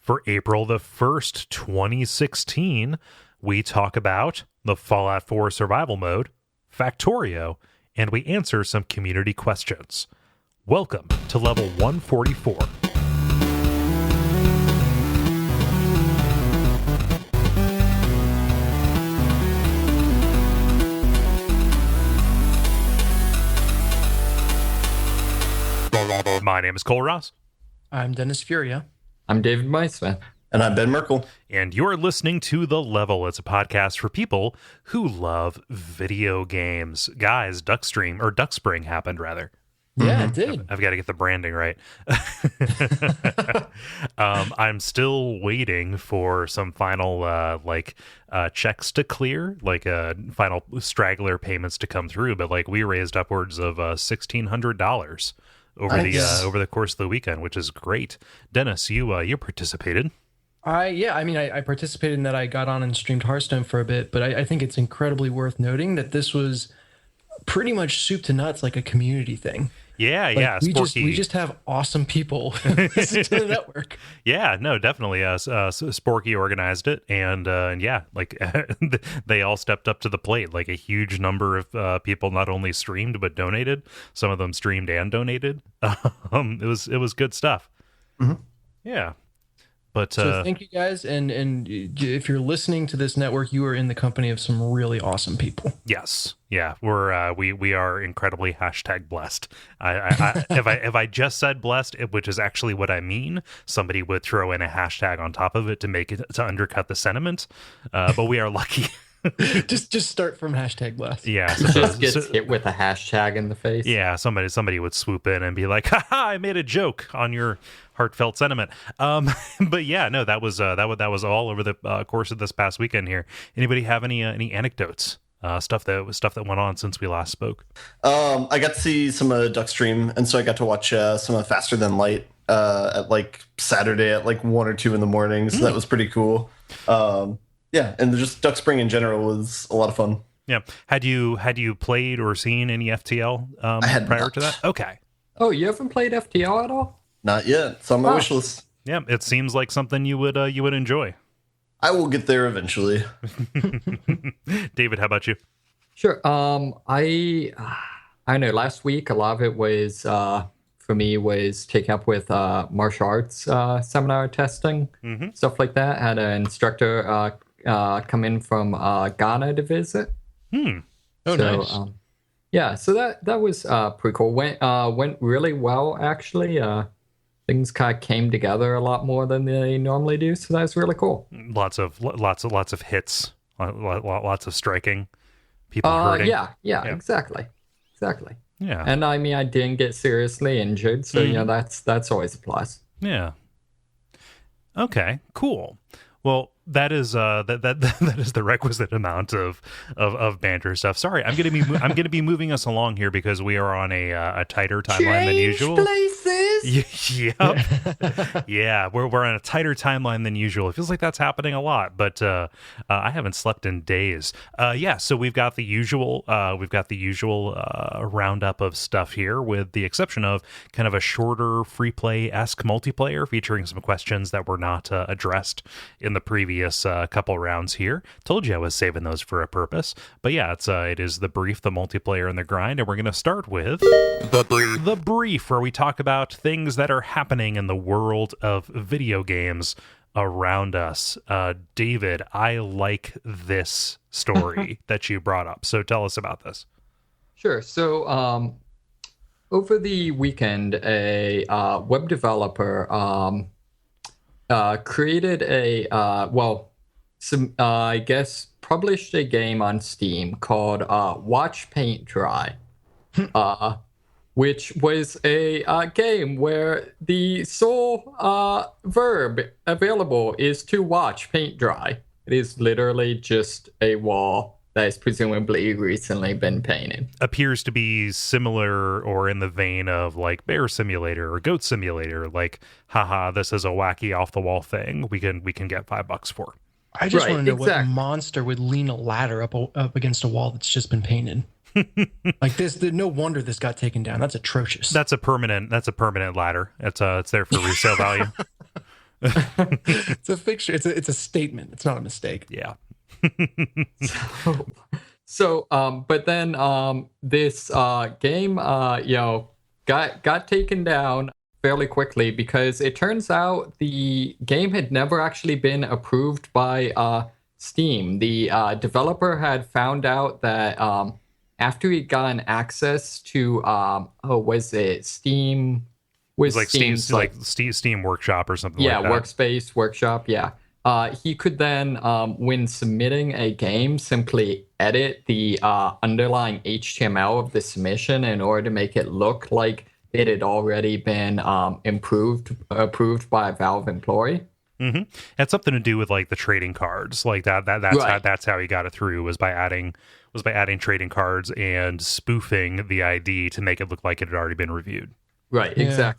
For April the 1st, 2016, we talk about the Fallout 4 survival mode, Factorio, and we answer some community questions. Welcome to level 144. My name is Kole Ross. I'm Dennis Furia. I'm David Meisman. And I'm Ben Merkel. And you're listening to The Level. It's a podcast for people who love video games. Guys, Duckspring happened, rather. Yeah, it did. I've got to get the branding right. I'm still waiting for some final checks to clear, final straggler payments to come through. But we raised upwards of $1,600 over the course of the weekend, which is great. Dennis, you participated. I participated in that. I got on and streamed Hearthstone for a bit, but I think it's incredibly worth noting that this was pretty much soup to nuts, like a community thing. Yeah. We just have awesome people listen to the network. Yeah, no, definitely. Sporky organized it, and they all stepped up to the plate. Like a huge number of people not only streamed but donated. Some of them streamed and donated. It was good stuff. Mm-hmm. Yeah. But so thank you guys, and if you're listening to this network, you are in the company of some really awesome people. Yes, yeah, we are incredibly blessed. If I just said blessed, which is actually what I mean, somebody would throw in a hashtag on top of it to undercut the sentiment. But we are lucky. just start from hashtag blessed. Yeah, just gets hit with a hashtag in the face. Yeah, somebody would swoop in and be like, "Ha! I made a joke on your heartfelt sentiment." But yeah, no, that was all over the course of this past weekend here. Anybody have any anecdotes? Stuff that went on since we last spoke. I got to see some Duckstream, and so I got to watch some of Faster Than Light at Saturday at 1 or 2 in the morning. So that was pretty cool. Yeah, and just Duckspring in general was a lot of fun. Yeah, had you played or seen any FTL I had prior not. to that? Okay. Oh, you haven't played FTL at all? Not yet. It's on my wish list. Yeah, it seems like something you would enjoy. I will get there eventually. David, how about you? Sure. I know last week a lot of it was for me was taken up with martial arts seminar testing, stuff like that. Had an instructor come in from Ghana to visit. Oh, so, nice. Yeah, so that was pretty cool. Went really well, actually. Things kind of came together a lot more than they normally do, so that was really cool. Lots of hits, lots of striking, people hurting. Yeah, exactly. Yeah, and I mean, I didn't get seriously injured, so that's always a plus. Yeah. Okay, cool. Well, that is that is the requisite amount of banter stuff. Sorry, I'm gonna be moving us along here because we are on a tighter timeline than usual. Places. Yep. Yeah, we're on a tighter timeline than usual. It feels like that's happening a lot, but I haven't slept in days. So we've got the usual roundup of stuff here, with the exception of kind of a shorter free play-esque multiplayer featuring some questions that were not addressed in the previous couple rounds here. Told you I was saving those for a purpose. But yeah, it is the brief, the multiplayer, and the grind, and we're going to start with the brief, where we talk about things that are happening in the world of video games around us. David, I like this story that you brought up, so tell us about this. Sure. So over the weekend, a web developer created published a game on Steam called Watch Paint Dry, which was a game where the sole verb available is to watch paint dry. It is literally just a wall that has presumably recently been painted. Appears to be similar or in the vein of Bear Simulator or Goat Simulator. Haha, this is a wacky off-the-wall thing we can get $5 for. I just want to know what monster would lean a ladder up against a wall that's just been painted. This, no wonder this got taken down. That's atrocious. That's a permanent ladder. It's there for resale value. It's a fixture. It's a statement. It's not a mistake. Yeah. But then this game got taken down fairly quickly because it turns out the game had never actually been approved by Steam. The developer had found out that after he'd gotten access to was it Steam? Was like Steam Workshop or something like that. Yeah, Workspace, Workshop, yeah. He could then, when submitting a game, simply edit the underlying HTML of the submission in order to make it look like it had already been approved by a Valve employee. Mm-hmm. Had something to do with like the trading cards, like that's right. That's how he got it through, was by adding trading cards and spoofing the ID to make it look like it had already been reviewed. Right, Yeah.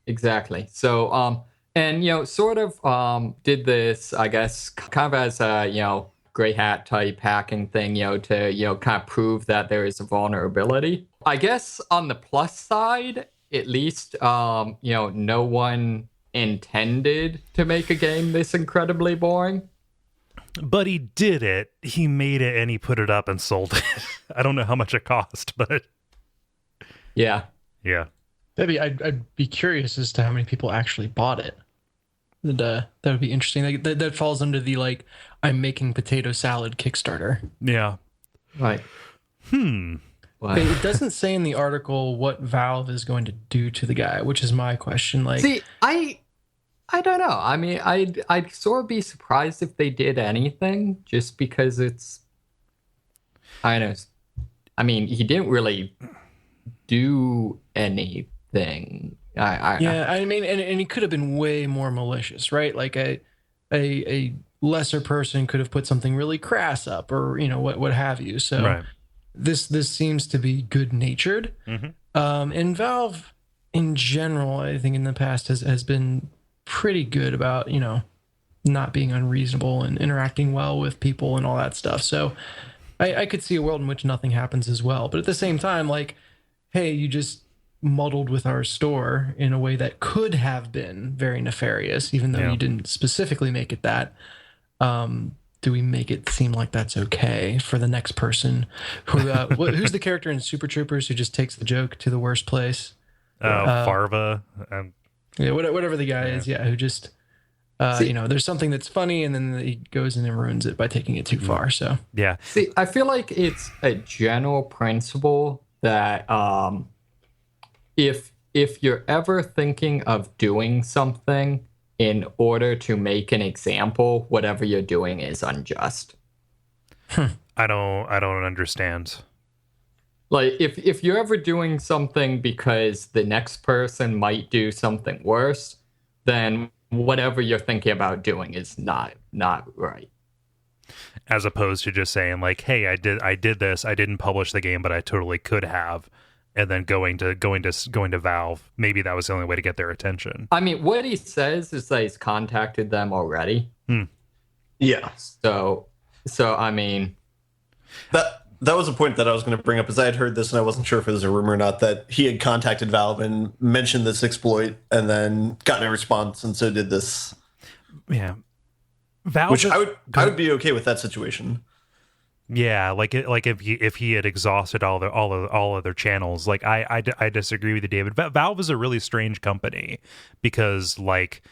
exactly. So, and sort of did this, I guess, kind of as a gray hat type hacking thing, to kind of prove that there is a vulnerability. I guess on the plus side, at least, no one intended to make a game this incredibly boring. But he did it. He made it and he put it up and sold it. I don't know how much it cost, but Yeah. I'd be curious as to how many people actually bought it. And, that would be interesting. Like, that falls under the like I'm making potato salad Kickstarter. yeah. Right. But it doesn't say in the article what Valve is going to do to the guy, which is my question. Like, See, I don't know. I mean, I'd sort of be surprised if they did anything, just because it's. I know. I mean, he didn't really do anything. I mean, and he could have been way more malicious, right? Like a lesser person could have put something really crass up, or what have you. So Right. this seems to be good natured. And Valve in general, I think in the past has been pretty good about not being unreasonable and interacting well with people and all that stuff. So I could see a world in which nothing happens as well. But at the same time, like, hey, you just muddled with our store in a way that could have been very nefarious, even though you didn't specifically make it that. Do we make it seem like that's okay for the next person who's the character in Super Troopers who just takes the joke to the worst place? Farva. Yeah, whatever the guy is, who just there's something that's funny and then he goes in and ruins it by taking it too far. So Yeah. See, I feel like it's a general principle that if you're ever thinking of doing something in order to make an example, whatever you're doing is unjust. I don't understand. Like if you're ever doing something because the next person might do something worse, then whatever you're thinking about doing is not right. As opposed to just saying like, hey, I did this, I didn't publish the game, but I totally could have, and then going to Valve. Maybe that was the only way to get their attention. I mean, what he says is that he's contacted them already. Yeah. So I mean, that was a point that I was going to bring up, as I had heard this and I wasn't sure if it was a rumor or not, that he had contacted Valve and mentioned this exploit and then gotten a response, and so did this. Yeah. Valve, which I would be okay with that situation. Yeah, like if he had exhausted all other channels. Like I disagree with you, David. Valve is a really strange company because like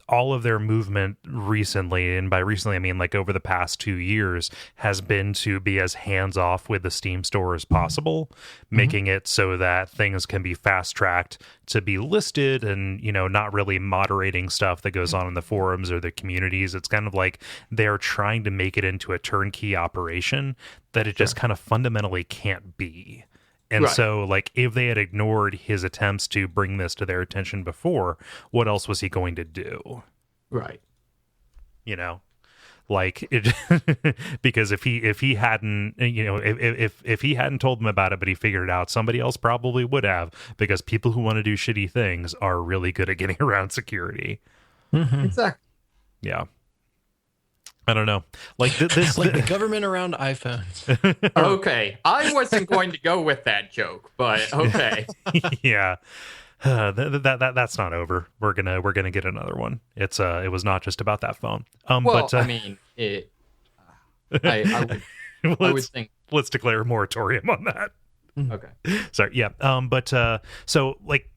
all of their movement recently, and by recently I mean like over the past 2 years, has been to be as hands off with the Steam store as possible, making it so that things can be fast tracked to be listed, and not really moderating stuff that goes on in the forums or the communities. It's kind of like they're trying to make it into a turnkey operation that it just kind of fundamentally can't be. And so, like, if they had ignored his attempts to bring this to their attention before, what else was he going to do? right. Like it, because if he hadn't, if he hadn't told them about it, but he figured it out, somebody else probably would have, because people who want to do shitty things are really good at getting around security. Exactly. Yeah. I don't know. Like this, like the government around iPhones. Okay, I wasn't going to go with that joke, but okay. Yeah. That's not over. We're gonna get another one. It was not just about that phone. Well, but I mean, I would think. Let's declare a moratorium on that. Okay. Sorry. Yeah. So like,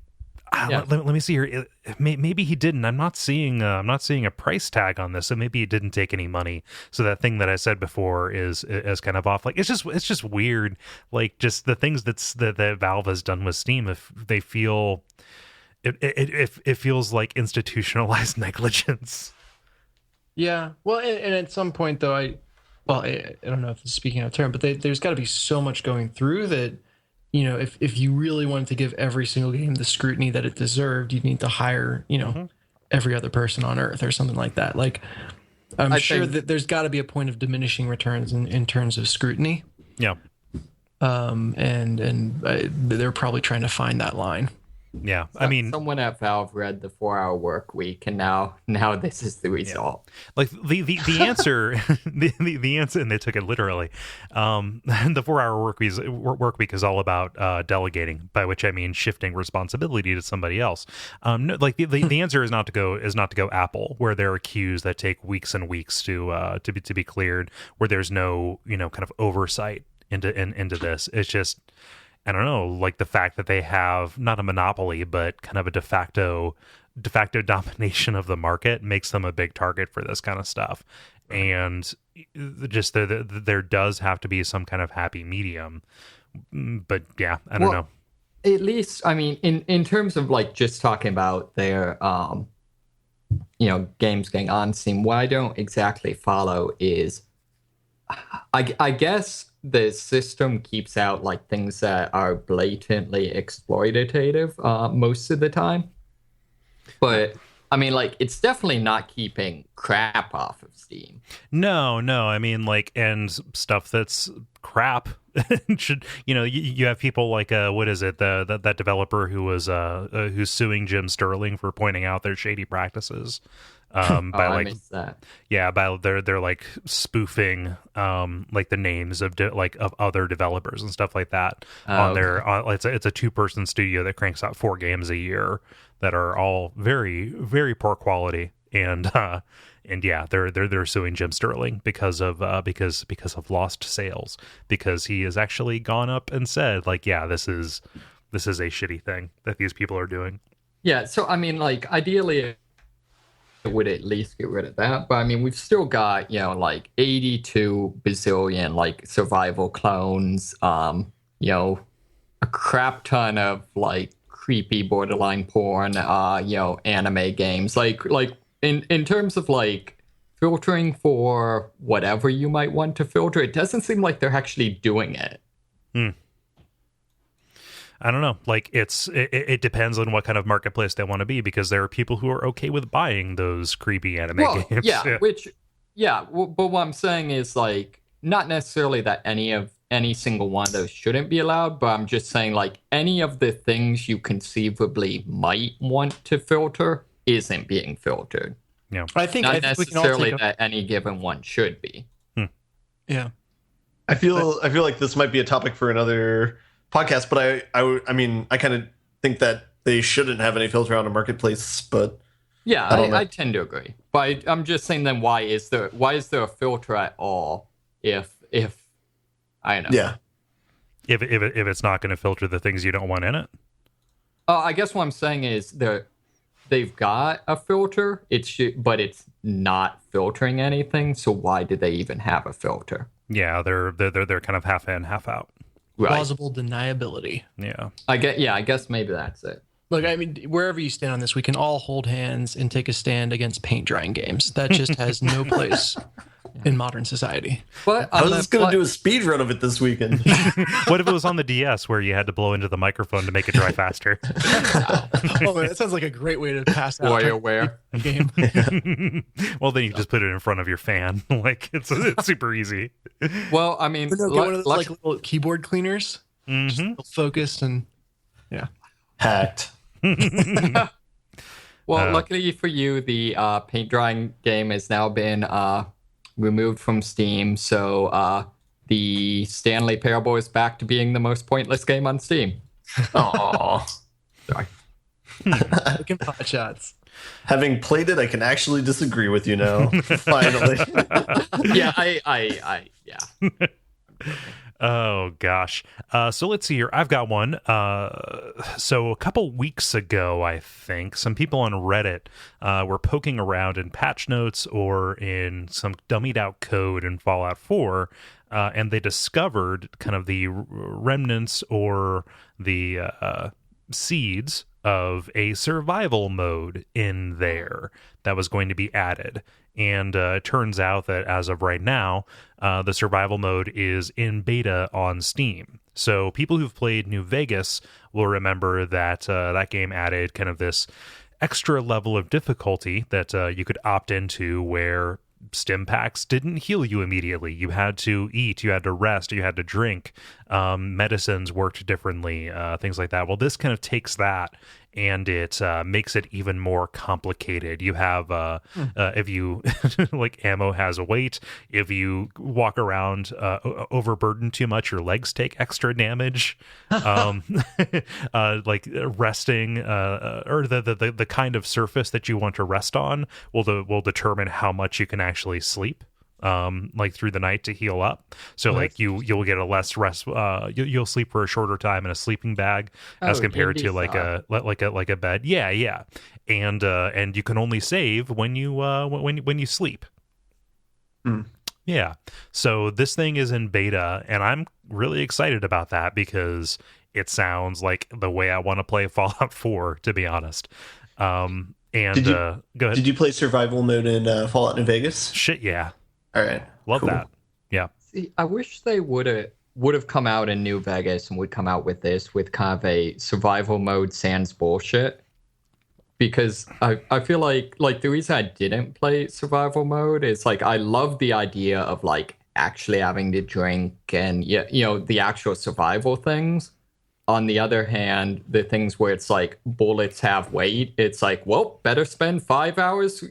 let me see here. Maybe he didn't. I'm not seeing a price tag on this. So maybe he didn't take any money. So that thing that I said before is kind of off. Like it's just weird. Like just the things that Valve has done with Steam. If they feel it feels like institutionalized negligence. Yeah. Well, and at some point though, I don't know if it's speaking out of turn, but there's got to be so much going through that, you know, if you really wanted to give every single game the scrutiny that it deserved, you'd need to hire, you know, every other person on earth or something like that. Like, I'm sure that there's got to be a point of diminishing returns in terms of scrutiny. Yeah. And they're probably trying to find that line. Yeah, I mean, someone at Valve read the 4-hour work week, and now this is the result. Yeah. Like the answer, the answer, and they took it literally. The 4-hour work week is all about delegating, by which I mean shifting responsibility to somebody else. No, like the answer is not to go Apple, where there are queues that take weeks and weeks to be cleared, where there's no kind of oversight into this. It's just, I don't know, like the fact that they have not a monopoly, but kind of a de facto domination of the market makes them a big target for this kind of stuff. And just there does have to be some kind of happy medium. But yeah, I don't know. At least, I mean, in terms of like just talking about their, games getting on Steam, what I don't exactly follow is, I guess the system keeps out like things that are blatantly exploitative most of the time. But I mean, like, it's definitely not keeping crap off of Steam. No, I mean, like, and stuff that's crap should, you have people like what is it, that developer who was who's suing Jim Sterling for pointing out their shady practices. I missed that. Yeah, by they're like spoofing like the names of of other developers and stuff like that it's a 2-person studio that cranks out 4 games a year that are all very, very poor quality, and yeah, they're suing Jim Sterling because of lost sales, because he has actually gone up and said, like, yeah, this is a shitty thing that these people are doing. Yeah, so I mean, like, ideally would at least get rid of that, but I mean, we've still got like 82 bazillion like survival clones, a crap ton of like creepy borderline porn, anime games, like in terms of like filtering for whatever you might want to filter, it doesn't seem like they're actually doing it. I don't know. Like, it depends on what kind of marketplace they want to be, because there are people who are okay with buying those creepy anime games. Yeah, but what I'm saying is, like, not necessarily that any single one of those shouldn't be allowed, but I'm just saying, like, any of the things you conceivably might want to filter isn't being filtered. Yeah, I think necessarily that any given one should be. Yeah, I feel like this might be a topic for another podcast, but I mean, I kind of think that they shouldn't have any filter on a marketplace, but yeah, I tend to agree. But I'm just saying, then why is there a filter at all if I don't know. Yeah, if it's not going to filter the things you don't want in it. I guess what I'm saying is they've got a filter, but it's not filtering anything, so why do they even have a filter? Yeah, they're kind of half in, half out. Right. Plausible deniability. Yeah. I guess maybe that's it. Look, I mean, wherever you stand on this, we can all hold hands and take a stand against paint drying games. That just has no place in modern society. But I was just going to do a speed run of it this weekend. What if it was on the DS where you had to blow into the microphone to make it dry faster? Oh, man, that sounds like a great way to pass out WarioWare game. Well, then you just put it in front of your fan. Like, it's super easy. Well, I mean, Get one of those like little keyboard cleaners, just focused and hacked. Well, luckily for you, the paint drying game has now been removed from Steam, so the Stanley Parable is back to being the most pointless game on Steam. Aww. Sorry. Looking pot shots. Having played it, I can actually disagree with you now. Finally. Yeah, yeah. Oh gosh. So let's see here. I've got one. So a couple weeks ago, I think some people on Reddit were poking around in patch notes or in some dummied out code in Fallout 4, and they discovered kind of the remnants or the seeds of a survival mode in there that was going to be added. And it turns out that as of right now, the survival mode is in beta on Steam. So people who've played New Vegas will remember that that game added kind of this extra level of difficulty that you could opt into, where stim packs didn't heal you immediately. You had to eat, you had to rest, you had to drink. Medicines worked differently, things like that. Well, this kind of takes that and it makes it even more complicated. You have, if you, like, ammo has a weight. If you walk around overburdened too much, your legs take extra damage. Like resting, or the kind of surface that you want to rest on will determine how much you can actually sleep. Like through the night to heal up. So like you'll get a less rest. You'll sleep for a shorter time in a sleeping bag as compared to like a bed. Yeah. And you can only save when you sleep. Yeah. So this thing is in beta, and I'm really excited about that because it sounds like the way I want to play Fallout 4, to be honest. And go ahead. Did you play survival mode in Fallout New Vegas? Shit, yeah. All right. Love cool. that. Yeah. See, I wish they would have come out in New Vegas and would come out with this with kind of a survival mode sans bullshit. Because I feel like the reason I didn't play survival mode is like I love the idea of like actually having to drink and the actual survival things. On the other hand, the things where it's like bullets have weight, it's like, well, better spend 5 hours,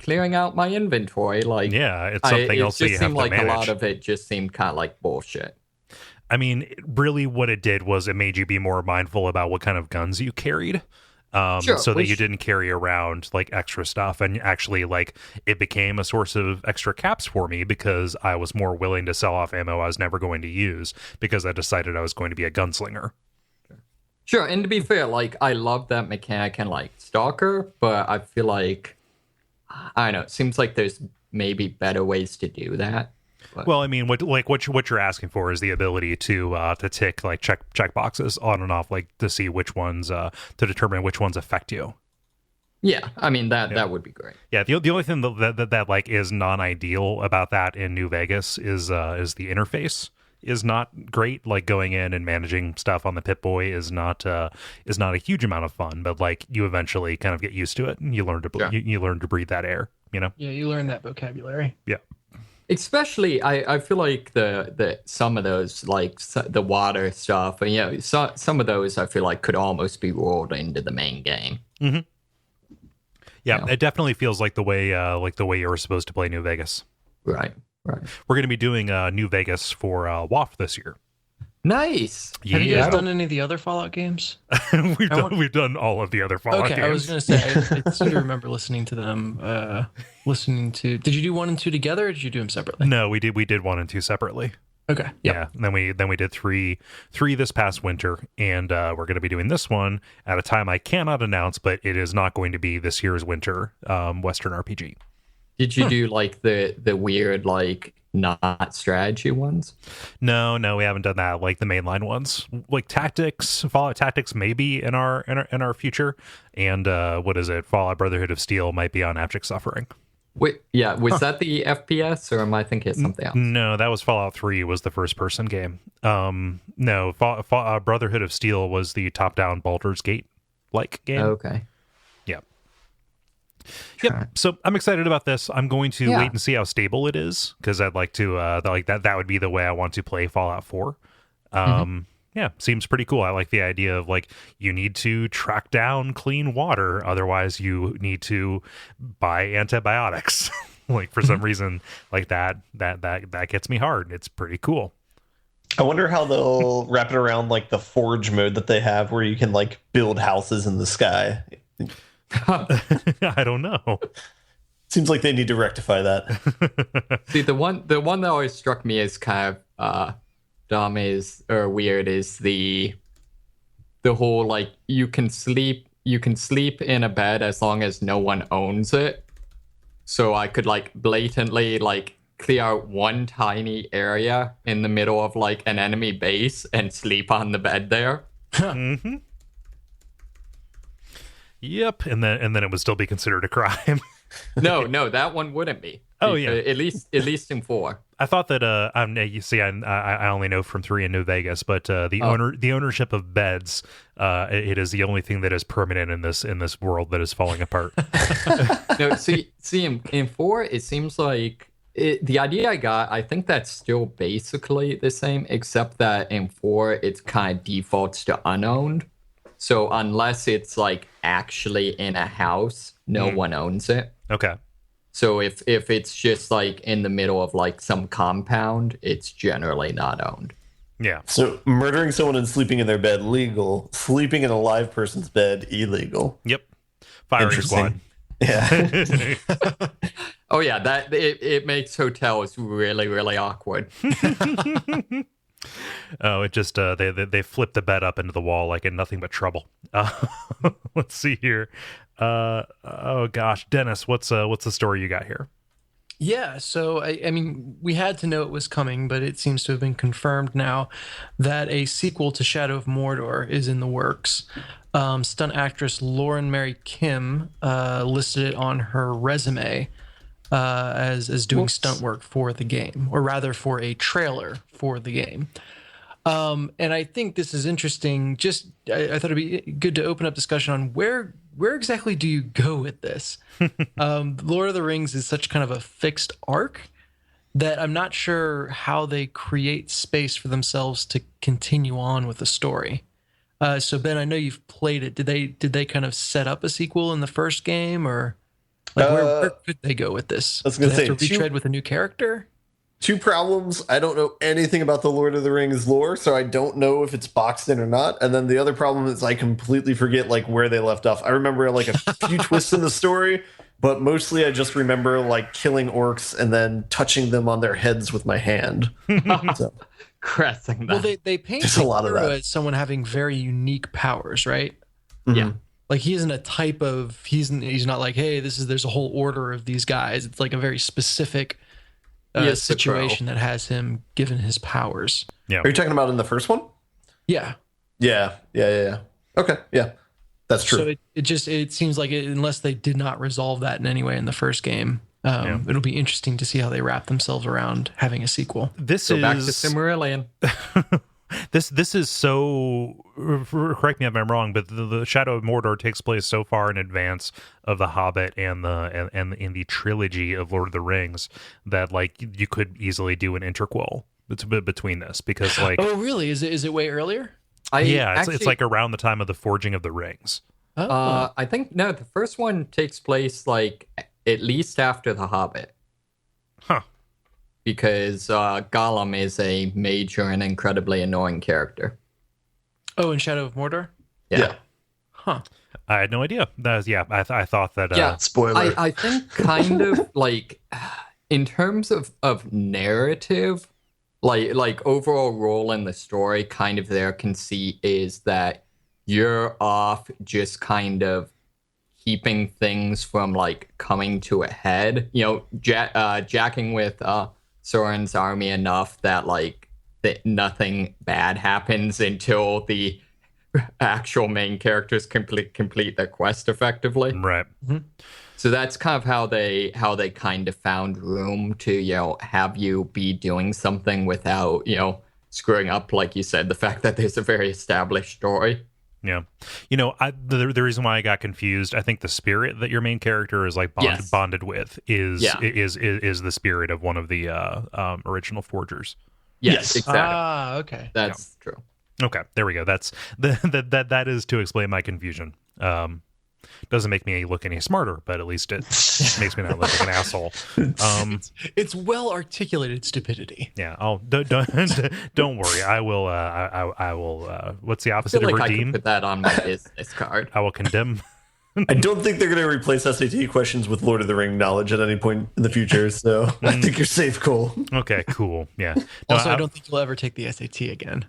clearing out my inventory. Like, yeah, it's something else that you have to manage. It just seemed like a lot of it just seemed kind of like bullshit. I mean, really what it did was it made you be more mindful about what kind of guns you carried. So that you didn't carry around like extra stuff, and actually like it became a source of extra caps for me because I was more willing to sell off ammo I was never going to use because I decided I was going to be a gunslinger. Sure, and to be fair, like I love that mechanic and like Stalker, but I feel like I don't know. It seems like there's maybe better ways to do that. But. Well, I mean, what you're asking for is the ability to tick like check boxes on and off, like to see which ones to determine which ones affect you. Yeah, I mean that would be great. Yeah, the only thing that like is non-ideal about that in New Vegas is the interface is not great. Like going in and managing stuff on the Pip-Boy is not a huge amount of fun, but like you eventually kind of get used to it and you learn to you learn to breathe that air, Yeah, you learn that vocabulary. Yeah. Especially, I feel like the some of those, like the water stuff, and some of those I feel like could almost be rolled into the main game. Mm-hmm. Yeah, it definitely feels like the way you were supposed to play New Vegas. Right. We're going to be doing New Vegas for WAF this year. Nice. Have you guys done any of the other Fallout games? We've done all of the other Fallout games. I was going to say, I seem to remember listening to them. Did you do 1 and 2 together, or did you do them separately? No, we did 1 and 2 separately. Okay. Yep. Yeah. And then we did three this past winter, and we're going to be doing this one at a time I cannot announce, but it is not going to be this year's winter Western RPG. Did you do like the weird like not strategy ones? No, we haven't done that. Like the mainline ones, like Tactics, Fallout Tactics, maybe in our future. And what is it? Fallout Brotherhood of Steel might be on Abject Suffering. Wait, yeah, was that the FPS, or am I thinking it's something else? No, that was Fallout 3. Was the first person game. No, Brotherhood of Steel was the top down Baldur's Gate like game. Okay. Yep. So I'm excited about this. I'm going to wait and see how stable it is because I'd like to that would be the way I want to play Fallout 4. Yeah, seems pretty cool. I like the idea of like you need to track down clean water, otherwise you need to buy antibiotics. Like for some reason like that gets me hard. It's pretty cool. I wonder how they'll wrap it around like the forge mode that they have, where you can like build houses in the sky. I don't know. Seems like they need to rectify that. See, the one that always struck me as kind of dumb is or weird is the whole like you can sleep in a bed as long as no one owns it. So I could like blatantly like clear out one tiny area in the middle of like an enemy base and sleep on the bed there. Mm-hmm. Yep, and then it would still be considered a crime. No, that one wouldn't be. Oh yeah, at least in 4. I thought that you see, I only know from 3 in New Vegas, but the ownership of beds, it is the only thing that is permanent in this world that is falling apart. No, see in 4, it seems like the idea I got. I think that's still basically the same, except that in 4 it's kind of defaults to unowned. So unless it's like actually in a house, no one owns it. Okay. So if it's just like in the middle of like some compound, it's generally not owned. Yeah. So murdering someone and sleeping in their bed, legal. Sleeping in a live person's bed, illegal. Yep. Firing squad. Yeah. Oh yeah, that it makes hotels really, really awkward. Oh, it just they flip the bed up into the wall like in nothing but trouble. Let's see here. Oh gosh, Dennis, what's the story you got here? Yeah, so I mean, we had to know it was coming, but it seems to have been confirmed now that a sequel to Shadow of Mordor is in the works. Stunt actress Lauren Mary Kim listed it on her resume as doing stunt work for the game, or rather for a trailer for the game. And I think this is interesting. Just I thought it'd be good to open up discussion on where exactly do you go with this? Lord of the Rings is such kind of a fixed arc that I'm not sure how they create space for themselves to continue on with the story. So Ben, I know you've played it. Did they kind of set up a sequel in the first game, or like where could they go with this? I was going to say, to retread with a new character. 2 problems. I don't know anything about the Lord of the Rings lore, so I don't know if it's boxed in or not. And then the other problem is I completely forget like where they left off. I remember like a few twists in the story, but mostly I just remember like killing orcs and then touching them on their heads with my hand. So, Caressing them. Well, they paint There's a lot of that. as someone having very unique powers, right? Yeah. Like he isn't a type of he's not like, hey, there's a whole order of these guys. It's like a very specific situation that has him given his powers. Yeah. Are you talking about in the first one? Yeah. Yeah. Okay, yeah. That's true. So it seems like unless they did not resolve that in any way in the first game, it'll be interesting to see how they wrap themselves around having a sequel. This Go is back to Silmarillion. This is so. Correct me if I'm wrong, but the Shadow of Mordor takes place so far in advance of the Hobbit and in the trilogy of Lord of the Rings that like you could easily do an interquel between this because like Oh really? Is it way earlier? It's like around the time of the forging of the rings. I think no, the first one takes place like at least after the Hobbit. Huh. Because Gollum is a major and incredibly annoying character. Oh, in Shadow of Mordor? Yeah. Huh. I had no idea. I thought that. Yeah. Spoiler. I think kind of like in terms of narrative, like overall role in the story, kind of their conceit is that you're off just kind of keeping things from like coming to a head. You know, jacking with Sauron's army enough that like that nothing bad happens until the actual main characters complete their quest effectively. Right. Mm-hmm. So that's kind of how they kind of found room to, have you be doing something without, screwing up, like you said, the fact that there's a very established story. Yeah. The reason why I got confused, I think the spirit that your main character is like bonded with is the spirit of one of the original forgers. Yes, exactly. Ah, okay. That's true. Okay, there we go. That is to explain my confusion. Doesn't make me look any smarter, but at least it makes me not look like an asshole. It's well articulated stupidity. Yeah. Oh, don't worry. I will. I will. What's the I opposite feel of like I redeem? could put that on my business card. I will condemn. I don't think they're going to replace SAT questions with Lord of the Ring knowledge at any point in the future, so I think you're safe, Cole. Okay. Cool. Yeah. No, Also, I don't think you'll ever take the SAT again.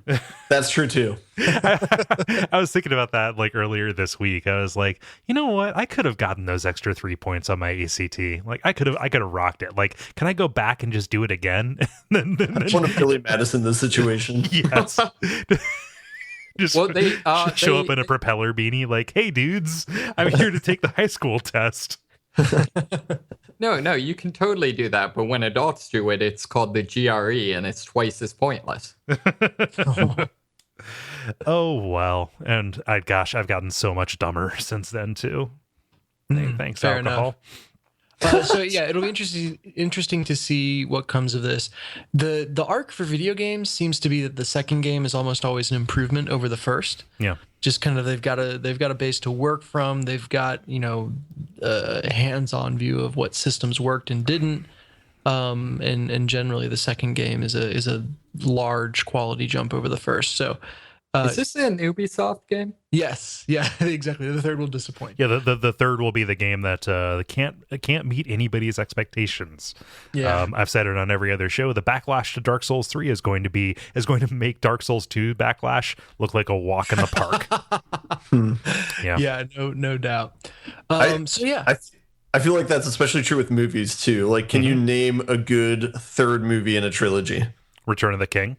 That's true too. I was thinking about that like earlier this week. I was like, you know what? I could have gotten those extra 3 points on my ACT. Like I could have rocked it. Like, can I go back and just do it again? I just want to Billy Madison this situation. Yes. Just Well, they show up in a propeller beanie, like, "Hey, dudes, I'm here to take the high school test." No, you can totally do that. But when adults do it, it's called the GRE, and it's twice as pointless. Oh well, and I've gotten so much dumber since then too. Thanks, fair alcohol. enough. So yeah, it'll be interesting to see what comes of this. The arc for video games seems to be that the second game is almost always an improvement over the first. Yeah, just kind of they've got a base to work from. They've got a hands-on view of what systems worked and didn't. And generally the second game is a large quality jump over the first. So is this an Ubisoft game? yes, yeah, exactly. The third will disappoint. yeah. The third will be the game that can't meet anybody's expectations. Yeah. I've said it on every other show. The backlash to Dark Souls 3 is going to make Dark Souls 2 backlash look like a walk in the park. Yeah, no doubt. So yeah. I feel like that's especially true with movies too. Like, can you name a good third movie in a trilogy? Return of the King.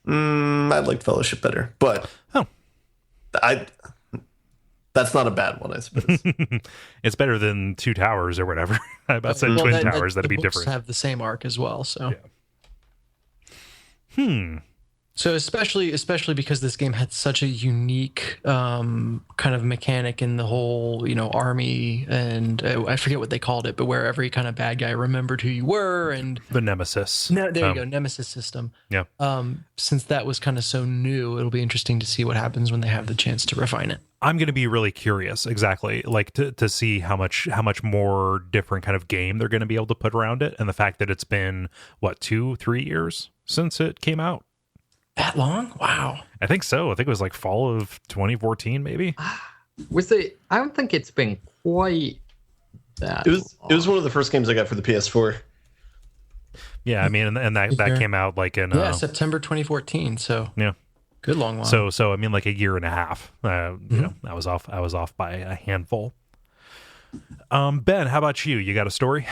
I liked Fellowship better, but that's not a bad one, I suppose. It's better than Two Towers or whatever. I about said Twin Towers. That'd be the books different. have the same arc as well. So Yeah. So especially because this game had such a unique kind of mechanic in the whole, army, and I forget what they called it, but where every kind of bad guy remembered who you were, and The Nemesis. there you go, Nemesis system. Yeah. Since that was kind of so new, it'll be interesting to see what happens when they have the chance to refine it. I'm going to be really curious, exactly, like to see how much more different kind of game they're going to be able to put around it, and the fact that it's been 2-3 years since it came out. That long? Wow. I think so. I think it was like fall of 2014, maybe. Was it? I don't think it's been quite that. It was one of the first games I got for the PS4. Yeah, I mean, and that came out like in September 2014. So yeah, good long line. So I mean, like a year and a half. I was off by a handful. Ben, how about you? You got a story?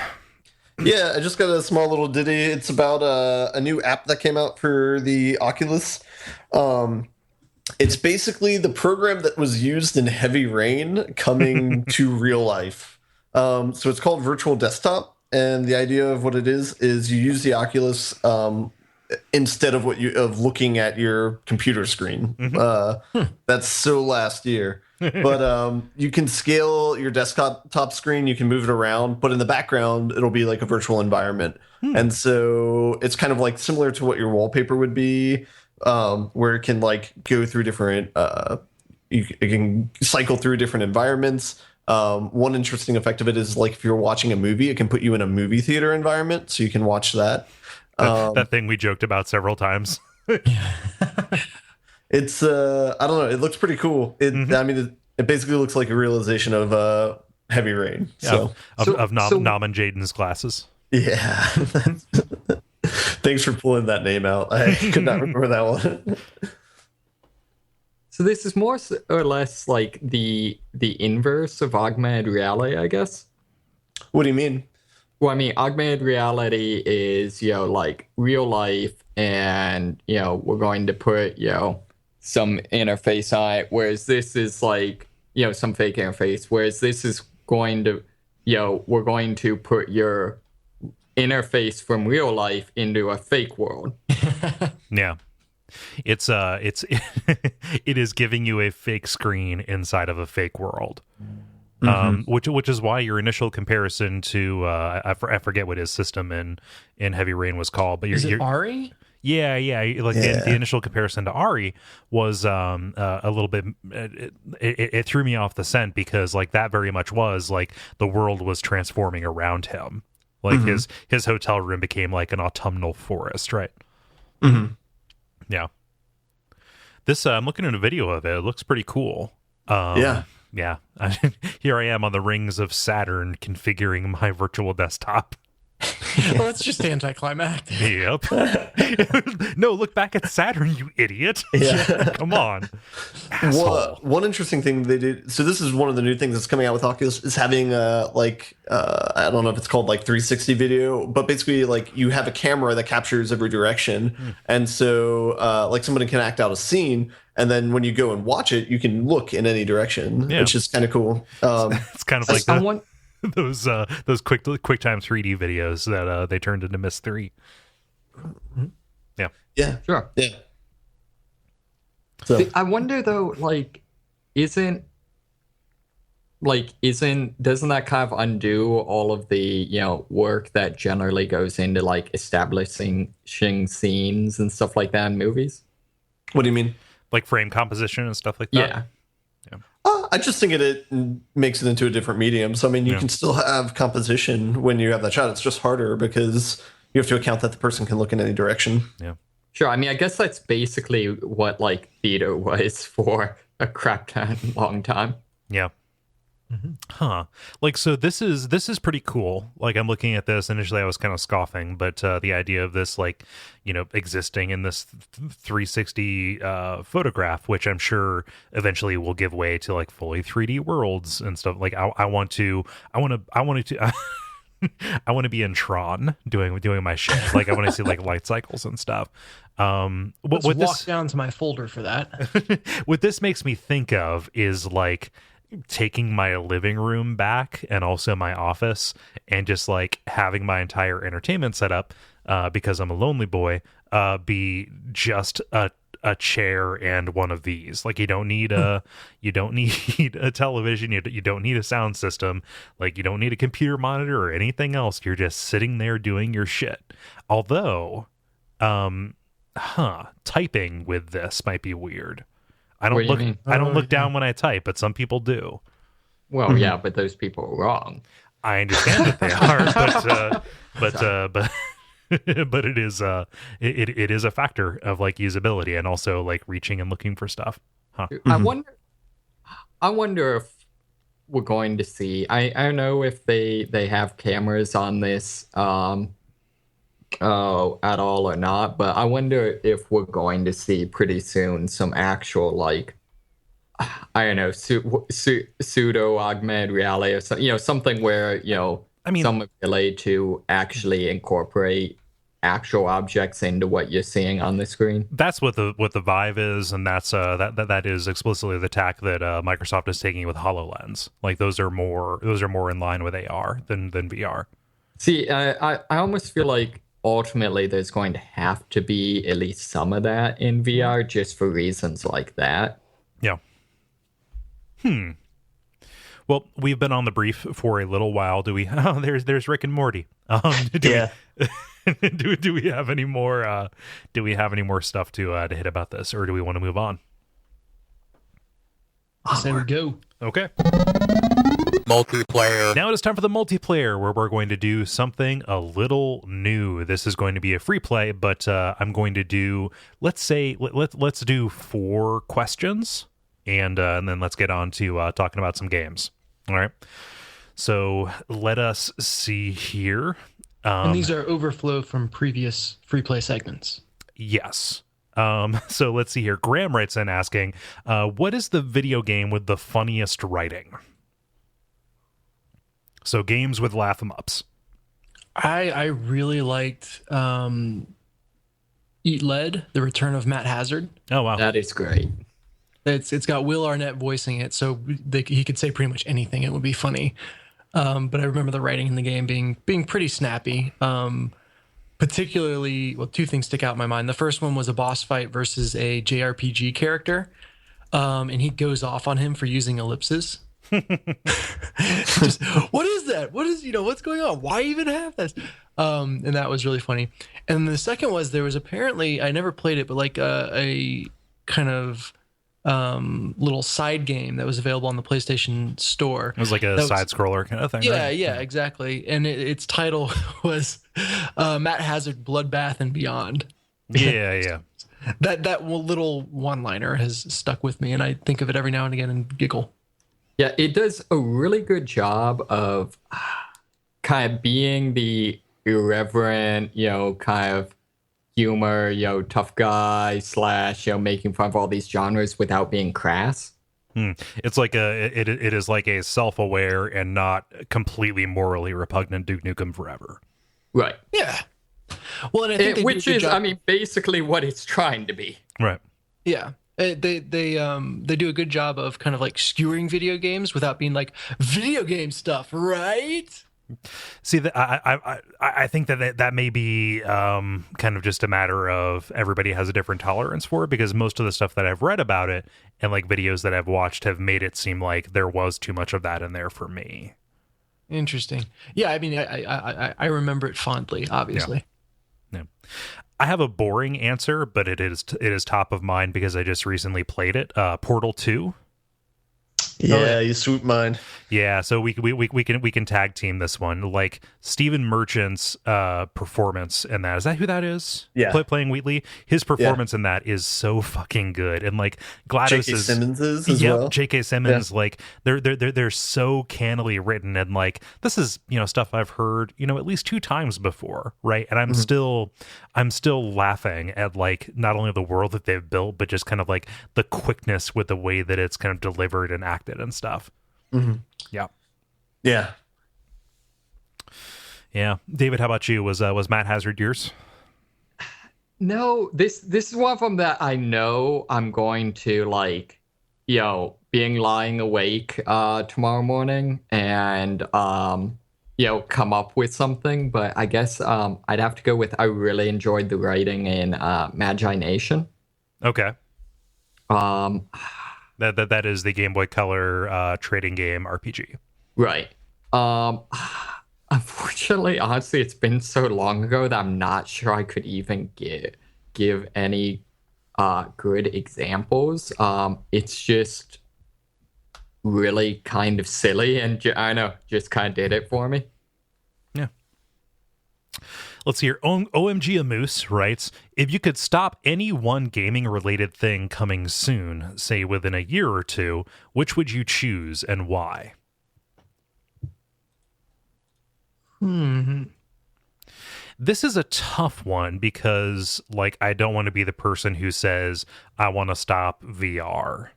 Yeah, I just got a small little ditty. It's about a new app that came out for the Oculus. It's basically the program that was used in Heavy Rain coming to real life. So it's called Virtual Desktop, and the idea of what it is you use the Oculus instead of looking at your computer screen. That's so last year. But you can scale your desktop screen, you can move it around, but in the background it'll be like a virtual environment. And so it's kind of like similar to what your wallpaper would be, where it can like go through different it can cycle through different environments. One interesting effect of it is like if you're watching a movie, it can put you in a movie theater environment, so you can watch that. That thing we joked about several times. It's I don't know, it looks pretty cool. I mean, it basically looks like a realization of Heavy Rain. Of Nom and Jaden's glasses. Yeah. Thanks for pulling that name out. I could not remember that one. So this is more or less like the inverse of augmented reality, I guess. What do you mean? Well, I mean, augmented reality is, like real life, and, we're going to put, some interface on it, whereas this is like, some fake interface, whereas this is going to, we're going to put your interface from real life into a fake world. Yeah. It is giving you a fake screen inside of a fake world. Which is why your initial comparison to I forget what his system in Heavy Rain was called, but is it Ari? Yeah, like the initial comparison to Ari was a little bit. It threw me off the scent because like that very much was like the world was transforming around him. Like his hotel room became like an autumnal forest, right? Mm-hmm. Yeah. This I'm looking at a video of it. It looks pretty cool. Yeah. Here I am on the rings of Saturn configuring my virtual desktop. Well, that's just anticlimactic. Yep. No, look back at Saturn, you idiot. Yeah. Come on. Asshole. One interesting thing they did. So this is one of the new things that's coming out with Oculus is having I don't know if it's called like 360 video, but basically like you have a camera that captures every direction, and so like somebody can act out a scene, and then when you go and watch it, you can look in any direction, which is kind of cool. It's kind of like those QuickTime 3D videos that they turned into Myst 3. Yeah, Sure. yeah. So I wonder though, like, doesn't that kind of undo all of the work that generally goes into like establishing scenes and stuff like that in movies? what do you mean? Like frame composition and stuff like that? Yeah. I just think it makes it into a different medium. So I mean, you can still have composition when you have that shot. It's just harder because you have to account that the person can look in any direction. Yeah. Sure. I mean, I guess that's basically what like theater was for a crap ton long time. Yeah. Huh. Like, so this is pretty cool. Like, I'm looking at this. Initially, I was kind of scoffing, but the idea of this, like, existing in this 360 photograph, which I'm sure eventually will give way to like fully 3D worlds and stuff. Like, I want to be in Tron doing my shit. Like, I want to see like light cycles and stuff. Let's walk down to my folder for that. What this makes me think of is like taking my living room back and also my office and just like having my entire entertainment set up because I'm a lonely boy be just a chair and one of these. Like, you don't need a television, you don't need a sound system, like you don't need a computer monitor or anything else. You're just sitting there doing your shit. Although typing with this might be weird. I don't look down when I type, but some people do. Well, yeah, but those people are wrong. I understand that they are, but it is it is a factor of like usability and also like reaching and looking for stuff. Huh. I wonder if we're going to see. I don't know if they have cameras on this at all or not, but I wonder if we're going to see pretty soon some actual like I don't know pseudo augmented reality or something, something where some ability to actually incorporate actual objects into what you're seeing on the screen. That's what the Vive is, and that's that is explicitly the tack that Microsoft is taking with HoloLens. Like those are more in line with AR than VR. See, I almost feel like ultimately there's going to have to be at least some of that in VR just for reasons like that. Yeah. Well, we've been on the brief for a little while. Do we? Oh, there's Rick and Morty. Do we have any more? Do we have any more stuff to hit about this, or do we want to move on? I say we go. Okay. Multiplayer. Now it is time for the multiplayer, where we're going to do something a little new. This is going to be a free play, but I'm going to do, let's do 4 questions, and then let's get on to talking about some games. All right. So let us see here. And these are overflow from previous free play segments. Yes. So let's see here. Graham writes in asking, what is the video game with the funniest writing? So games with laugh 'em ups. I really liked Eat Lead, The Return of Matt Hazard. Oh, wow. That is great. It's got Will Arnett voicing it, so he could say pretty much anything. It would be funny. But I remember the writing in the game being pretty snappy. Particularly, well, 2 things stick out in my mind. The first one was a boss fight versus a JRPG character, and he goes off on him for using ellipses. Just, what is that? What is, what's going on? Why even have this? And that was really funny. And the second was, there was apparently, I never played it, but like a kind of little side game that was available on the PlayStation Store. It was like a side scroller kind of thing. Yeah, right? yeah, exactly. And its title was Matt Hazard Bloodbath and Beyond. Yeah. That little one-liner has stuck with me, and I think of it every now and again and giggle. Yeah, it does a really good job of kind of being the irreverent, kind of humor, tough guy / making fun of all these genres without being crass. It's like it is like a self-aware and not completely morally repugnant Duke Nukem Forever. Right. Yeah. Well, and I think which is, basically what it's trying to be. Right. Yeah. They do a good job of kind of like skewering video games without being like video game stuff, right? See, I think that may be kind of just a matter of everybody has a different tolerance for it, because most of the stuff that I've read about it and like videos that I've watched have made it seem like there was too much of that in there for me. Interesting. Yeah, I mean, I remember it fondly, obviously. Yeah. I have a boring answer, but it is top of mind because I just recently played it. Portal 2. Yeah, you swoop mine. Yeah, so we can tag team this one. Like Stephen Merchant's performance in that. Is that who that is? Yeah. Playing Wheatley. His performance in that is so fucking good. And like Gladys J.K. Simmons is as well. J.K. Simmons, like they're so cannily written, and like this is, stuff I've heard, at least 2 times before, right? And I'm still laughing at like not only the world that they've built, but just kind of like the quickness with the way that it's kind of delivered and acted and stuff. Yeah. David, how about you? Was Matt Hazard yours? No, this is one of them that I know I'm going to like, being lying awake tomorrow morning and come up with something. But I guess I'd have to go with, I really enjoyed the writing in Magi Nation. Okay. That is the Game Boy Color trading game RPG. Right. Unfortunately, honestly, it's been so long ago that I'm not sure I could even give any good examples. It's just really kind of silly, and I know, just kind of did it for me. Yeah. Let's see here. OMG a Moose writes, if you could stop any one gaming related thing coming soon, say within a year or two, which would you choose and why? This is a tough one because like I don't want to be the person who says I want to stop VR.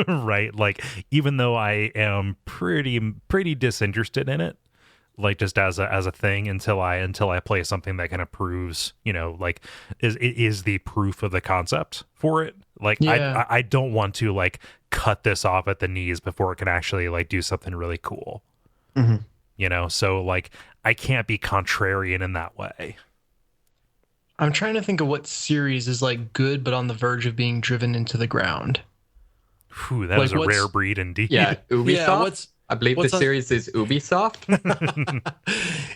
Right? Like even though I am pretty disinterested in it, like just as a thing until I play something that kind of proves, like is the proof of the concept for it. Like yeah. I don't want to like cut this off at the knees before it can actually like do something really cool. So like I can't be contrarian in that way. I'm trying to think of what series is like good but on the verge of being driven into the ground. Whew, that is a rare breed indeed. Yeah, Ubisoft. I believe the series is Ubisoft.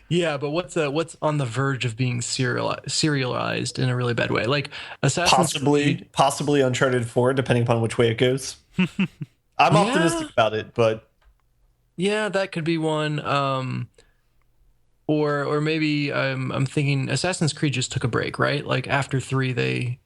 Yeah, but what's on the verge of being serialized in a really bad way? Like Assassin's Creed. Possibly Uncharted 4, depending upon which way it goes. I'm optimistic about it, but yeah, that could be one. Or maybe I'm thinking Assassin's Creed just took a break, right? Like after 3, their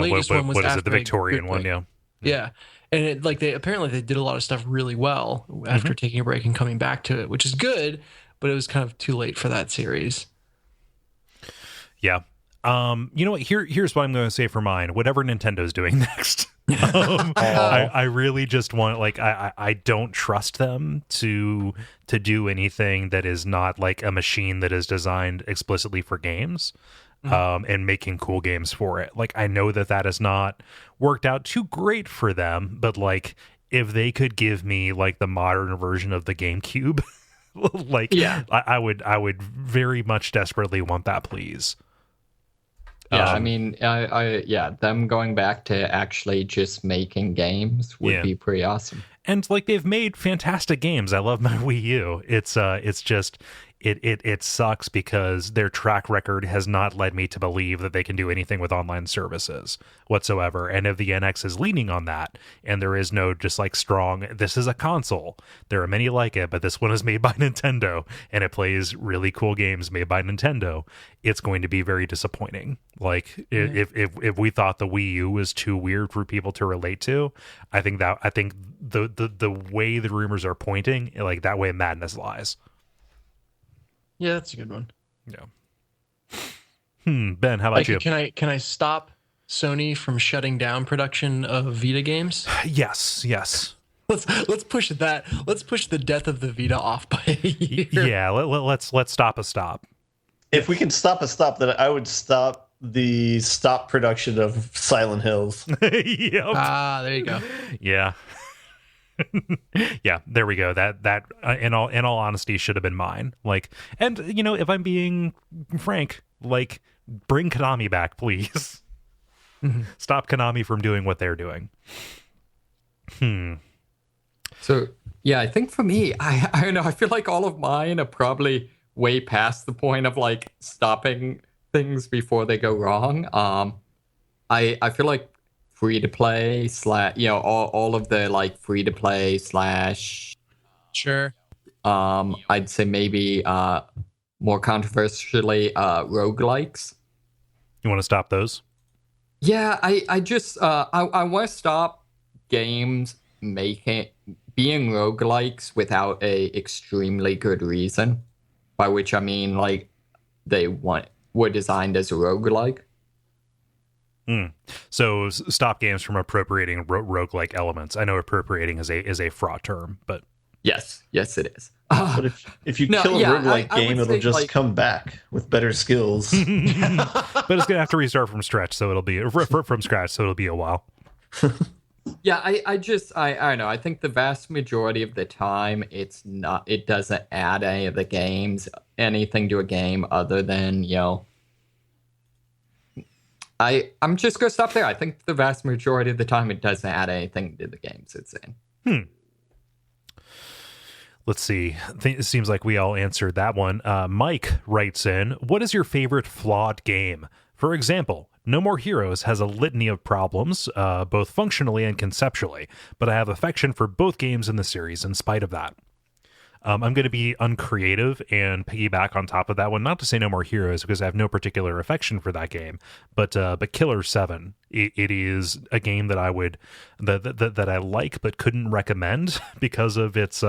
latest one was after the Victorian one, yeah. Yeah. And they did a lot of stuff really well after taking a break and coming back to it, which is good, but it was kind of too late for that series. Yeah. You know what? Here's what I'm going to say for mine. Whatever Nintendo's doing next. I really just want, like, I don't trust them to do anything that is not like a machine that is designed explicitly for games. And making cool games for it. Like, I know that has not worked out too great for them, but like, if they could give me like the modern version of the GameCube, like, yeah, I would very much desperately want that, please. Yeah, I mean, them going back to actually just making games would be pretty awesome. And like they've made fantastic games. I love my Wii U. It's just it sucks because their track record has not led me to believe that they can do anything with online services whatsoever. And if the NX is leaning on that, and there is no just like strong, this is a console. There are many like it, but this one is made by Nintendo and it plays really cool games made by Nintendo. It's going to be very disappointing. Like if we thought the Wii U was too weird for people to relate to, I think the way the rumors are pointing, like that way madness lies. Yeah, that's a good one. Yeah. Ben, how about you? Can I stop Sony from shutting down production of Vita games? Yes. Let's push that. Let's push the death of the Vita off by a year. Yeah, let's stop a stop. If we can stop a stop, then I would stop the production of Silent Hills. Yep. There you go. Yeah. Yeah, there we go. That in all honesty should have been mine. Like, and you know, if I'm being frank, like, bring Konami back, please. Stop Konami from doing what they're doing. So yeah, I think for me, I don't know. I feel like all of mine are probably way past the point of like stopping things before they go wrong. I feel like free to play all of the like free to play slash. Sure. I'd say maybe more controversially roguelikes. You want to stop those? Yeah, I just I want to stop games being roguelikes without a extremely good reason. By which I mean like were designed as a roguelike. So stop games from appropriating roguelike elements. I know appropriating is a fraught term, but yes, it is. But if you kill a roguelike game, it'll just come back with better skills. But it's gonna have to restart from scratch, so it'll be from scratch, so it'll be a while. Yeah, I don't know. I think the vast majority of the time it doesn't add anything to a game other than, I'm just gonna stop there. I think the vast majority of the time it doesn't add anything to the games it's in. Let's see. It seems like we all answered that one. Mike writes in, what is your favorite flawed game? For example, No More Heroes has a litany of problems, both functionally and conceptually, but I have affection for both games in the series in spite of that. I'm going to be uncreative and piggyback on top of that one. Not to say No More Heroes, because I have no particular affection for that game, but Killer 7, it is a game that I would that I like but couldn't recommend because of its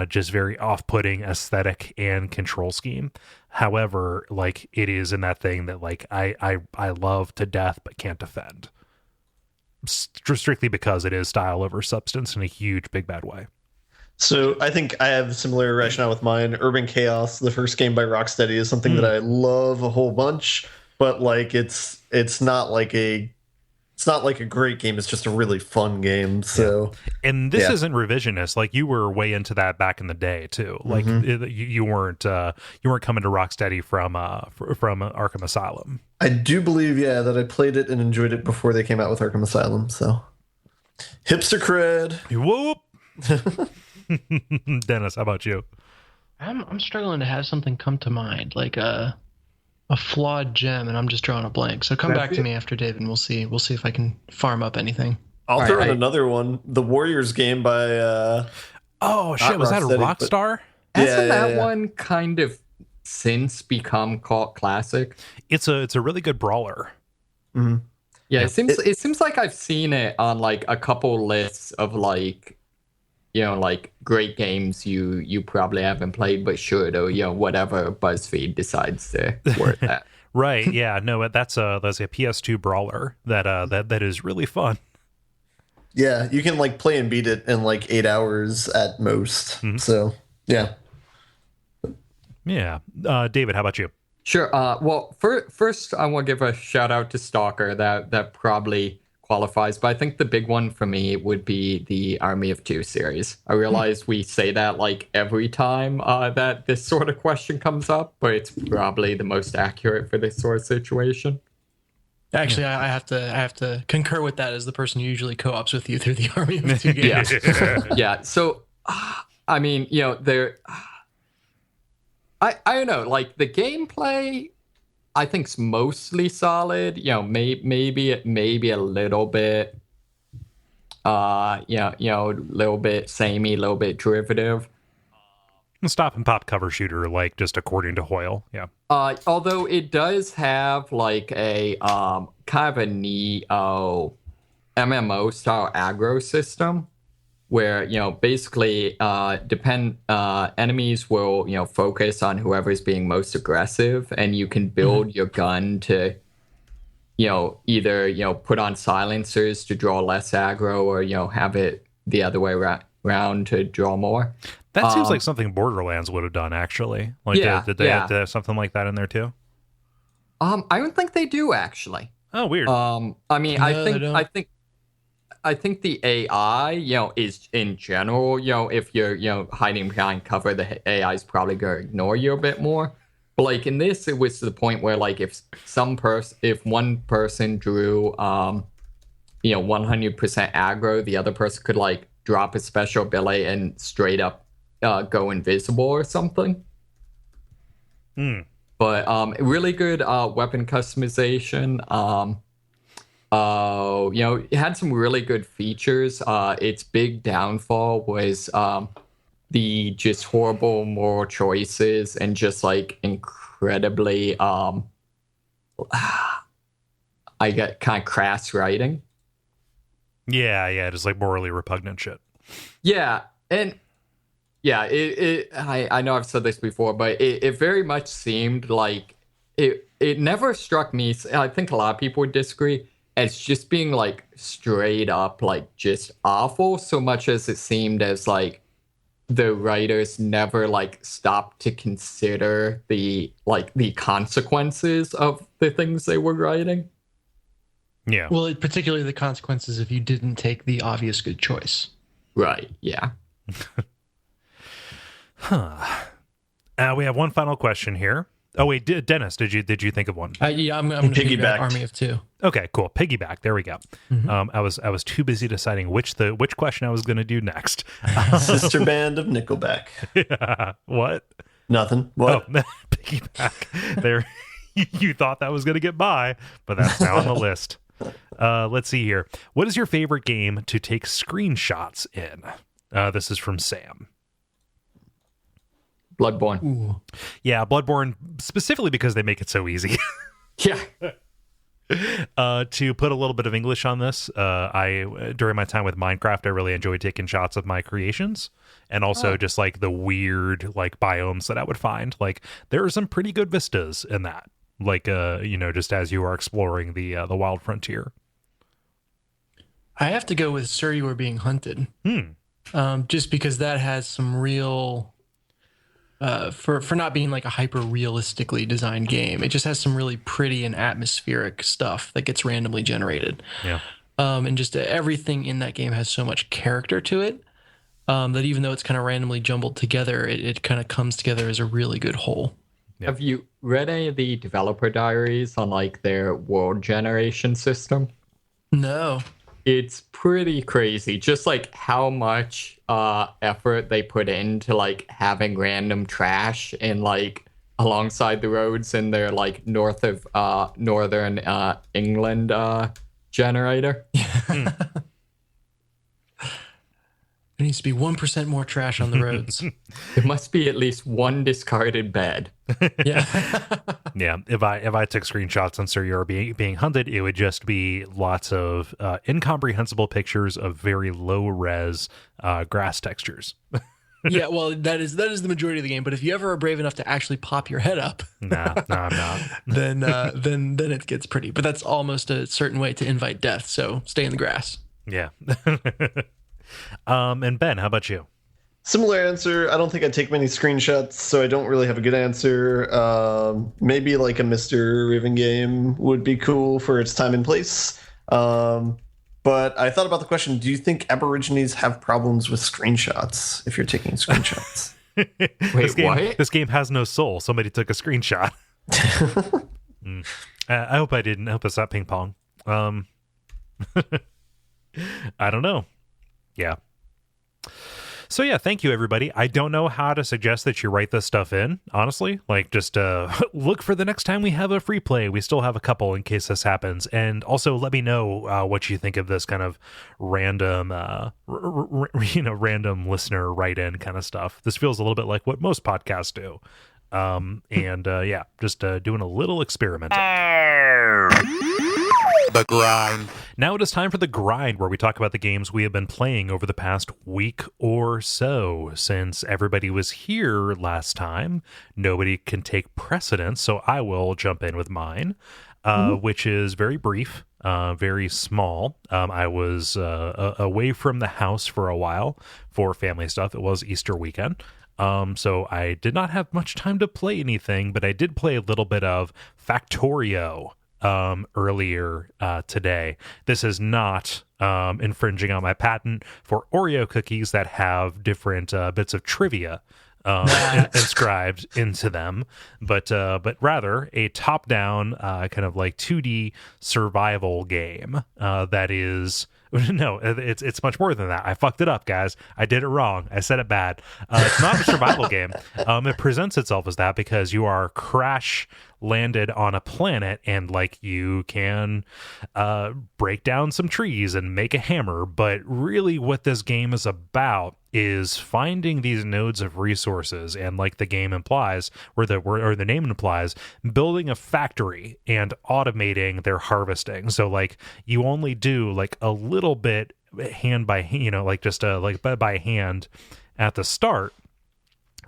just very off-putting aesthetic and control scheme. However, like, it is in that thing that like I love to death but can't defend, strictly because it is style over substance in a huge big bad way. So I think I have similar rationale with mine. Urban Chaos, the first game by Rocksteady, is something that I love a whole bunch, but like it's not like a great game. It's just a really fun game. So, and this isn't revisionist. Like, you were way into that back in the day too. Like you weren't coming to Rocksteady from Arkham Asylum. I do believe that I played it and enjoyed it before they came out with Arkham Asylum. So hipster cred. Whoop. Dennis, how about you? I'm struggling to have something come to mind, like a flawed gem, and I'm just drawing a blank. So come back to me after Dave, and we'll see if I can farm up anything. I'll throw in another one, the Warriors game by was that a Rockstar? Hasn't that one kind of since become cult classic? It's a really good brawler. Mm-hmm. Yeah, it seems like I've seen it on like a couple lists of like, like great games you probably haven't played but should, or whatever BuzzFeed decides to word that. Right? Yeah. No, that's a PS2 brawler that is really fun. Yeah, you can like play and beat it in like 8 hours at most. Mm-hmm. So yeah. David, how about you? Sure. Well, first I want to give a shout out to Stalker. That probably qualifies, but I think the big one for me would be the Army of Two series. I realize we say that like every time that this sort of question comes up, but it's probably the most accurate for this sort of situation. Actually, I have to concur with that as the person who usually co-ops with you through the Army of Two games. Yeah. So, I mean, there. I don't know. Like the gameplay, I think's mostly solid. Maybe a little bit. A little bit samey, a little bit derivative. Stop and pop cover shooter, like just according to Hoyle. Yeah. Although it does have like a kind of a Neo MMO style aggro system where basically enemies will focus on whoever's being most aggressive, and you can build your gun to either put on silencers to draw less aggro, or have it the other way around to draw more. That seems like something Borderlands would have done, actually. Like, did they have something like that in there too? I don't think they do, actually. Oh, weird. I mean, No, I think the AI, is in general, if you're hiding behind cover, the AI is probably going to ignore you a bit more. But like in this, it was to the point where like if one person drew, 100% aggro, the other person could like drop a special ability and straight up go invisible or something. But really good weapon customization. It had some really good features. Its big downfall was the just horrible moral choices and just like incredibly I get kind of crass writing. Yeah, just like morally repugnant shit. Yeah, and yeah, I know I've said this before, but it very much seemed like it never struck me. I think a lot of people would disagree. As just being like straight up like just awful, so much as it seemed as like the writers never like stopped to consider the consequences of the things they were writing. Yeah. Well, particularly the consequences if you didn't take the obvious good choice. Right. Yeah. We have one final question here. Oh wait, Dennis, did you think of one? Yeah, I'm going to piggyback Army of Two. Okay, cool. Piggyback. There we go. I was too busy deciding which question I was going to do next. Sister band of Nickelback. Yeah. What? Nothing. What? Oh, piggyback. There. You thought that was going to get by, but that's now on the list. Let's see here. What is your favorite game to take screenshots in? This is from Sam. Bloodborne. Ooh. Yeah, Bloodborne, specifically because they make it so easy. Yeah. To put a little bit of English on this, during my time with Minecraft, I really enjoyed taking shots of my creations, and also just like the weird like biomes that I would find. Like there are some pretty good vistas in that. Like just as you are exploring the wild frontier. I have to go with Sir, You Are Being Hunted. Just because that has some real for not being like a hyper realistically designed game, it just has some really pretty and atmospheric stuff that gets randomly generated. Yeah. And just everything in that game has so much character to it that even though it's kind of randomly jumbled together, it kind of comes together as a really good whole. Yep. Have you read any of the developer diaries on like their world generation system? No. It's pretty crazy, just like how much effort they put into like having random trash and like alongside the roads in their like northern England generator. There needs to be 1% more trash on the roads. There must be at least one discarded bed. Yeah. Yeah, if I took screenshots on Sir You're being hunted, it would just be lots of incomprehensible pictures of very low res grass textures. Yeah, well, that is the majority of the game. But if you ever are brave enough to actually pop your head up, No, I'm not. then it gets pretty. But that's almost a certain way to invite death. So stay in the grass. Yeah. And Ben, how about you? Similar answer. I don't think I take many screenshots, so I don't really have a good answer. Maybe like a Mr. Riven game would be cool for its time and place. But I thought about the question, do you think Aborigines have problems with screenshots if you're taking screenshots? Wait, what? This game has no soul. Somebody took a screenshot. I hope it's not ping pong. I don't know. Yeah. So yeah, thank you everybody. I don't know how to suggest that you write this stuff in, honestly. Like, just look for the next time we have a free play. We still have a couple in case this happens. And also let me know what you think of this kind of random random listener write-in kind of stuff. This feels a little bit like what most podcasts do. Yeah, just doing a little experiment. The grind. Now it is time for the grind, where we talk about the games we have been playing over the past week or so. Since everybody was here last time, nobody can take precedence, so I will jump in with mine, which is very brief, very small. I was away from the house for a while for family stuff. It was Easter weekend. So I did not have much time to play anything, but I did play a little bit of Factorio earlier today. This is not infringing on my patent for Oreo cookies that have different bits of trivia inscribed into them, but rather a top-down kind of like 2D survival game that is. No, it's much more than that. I fucked it up, guys. I did it wrong. I said it bad. It's not a survival game. It presents itself as that because you are crash landed on a planet and like you can break down some trees and make a hammer. But really what this game is about is finding these nodes of resources, and like the game implies, or the name implies, building a factory and automating their harvesting. So like you only do like a little bit hand by hand, like just like by hand at the start.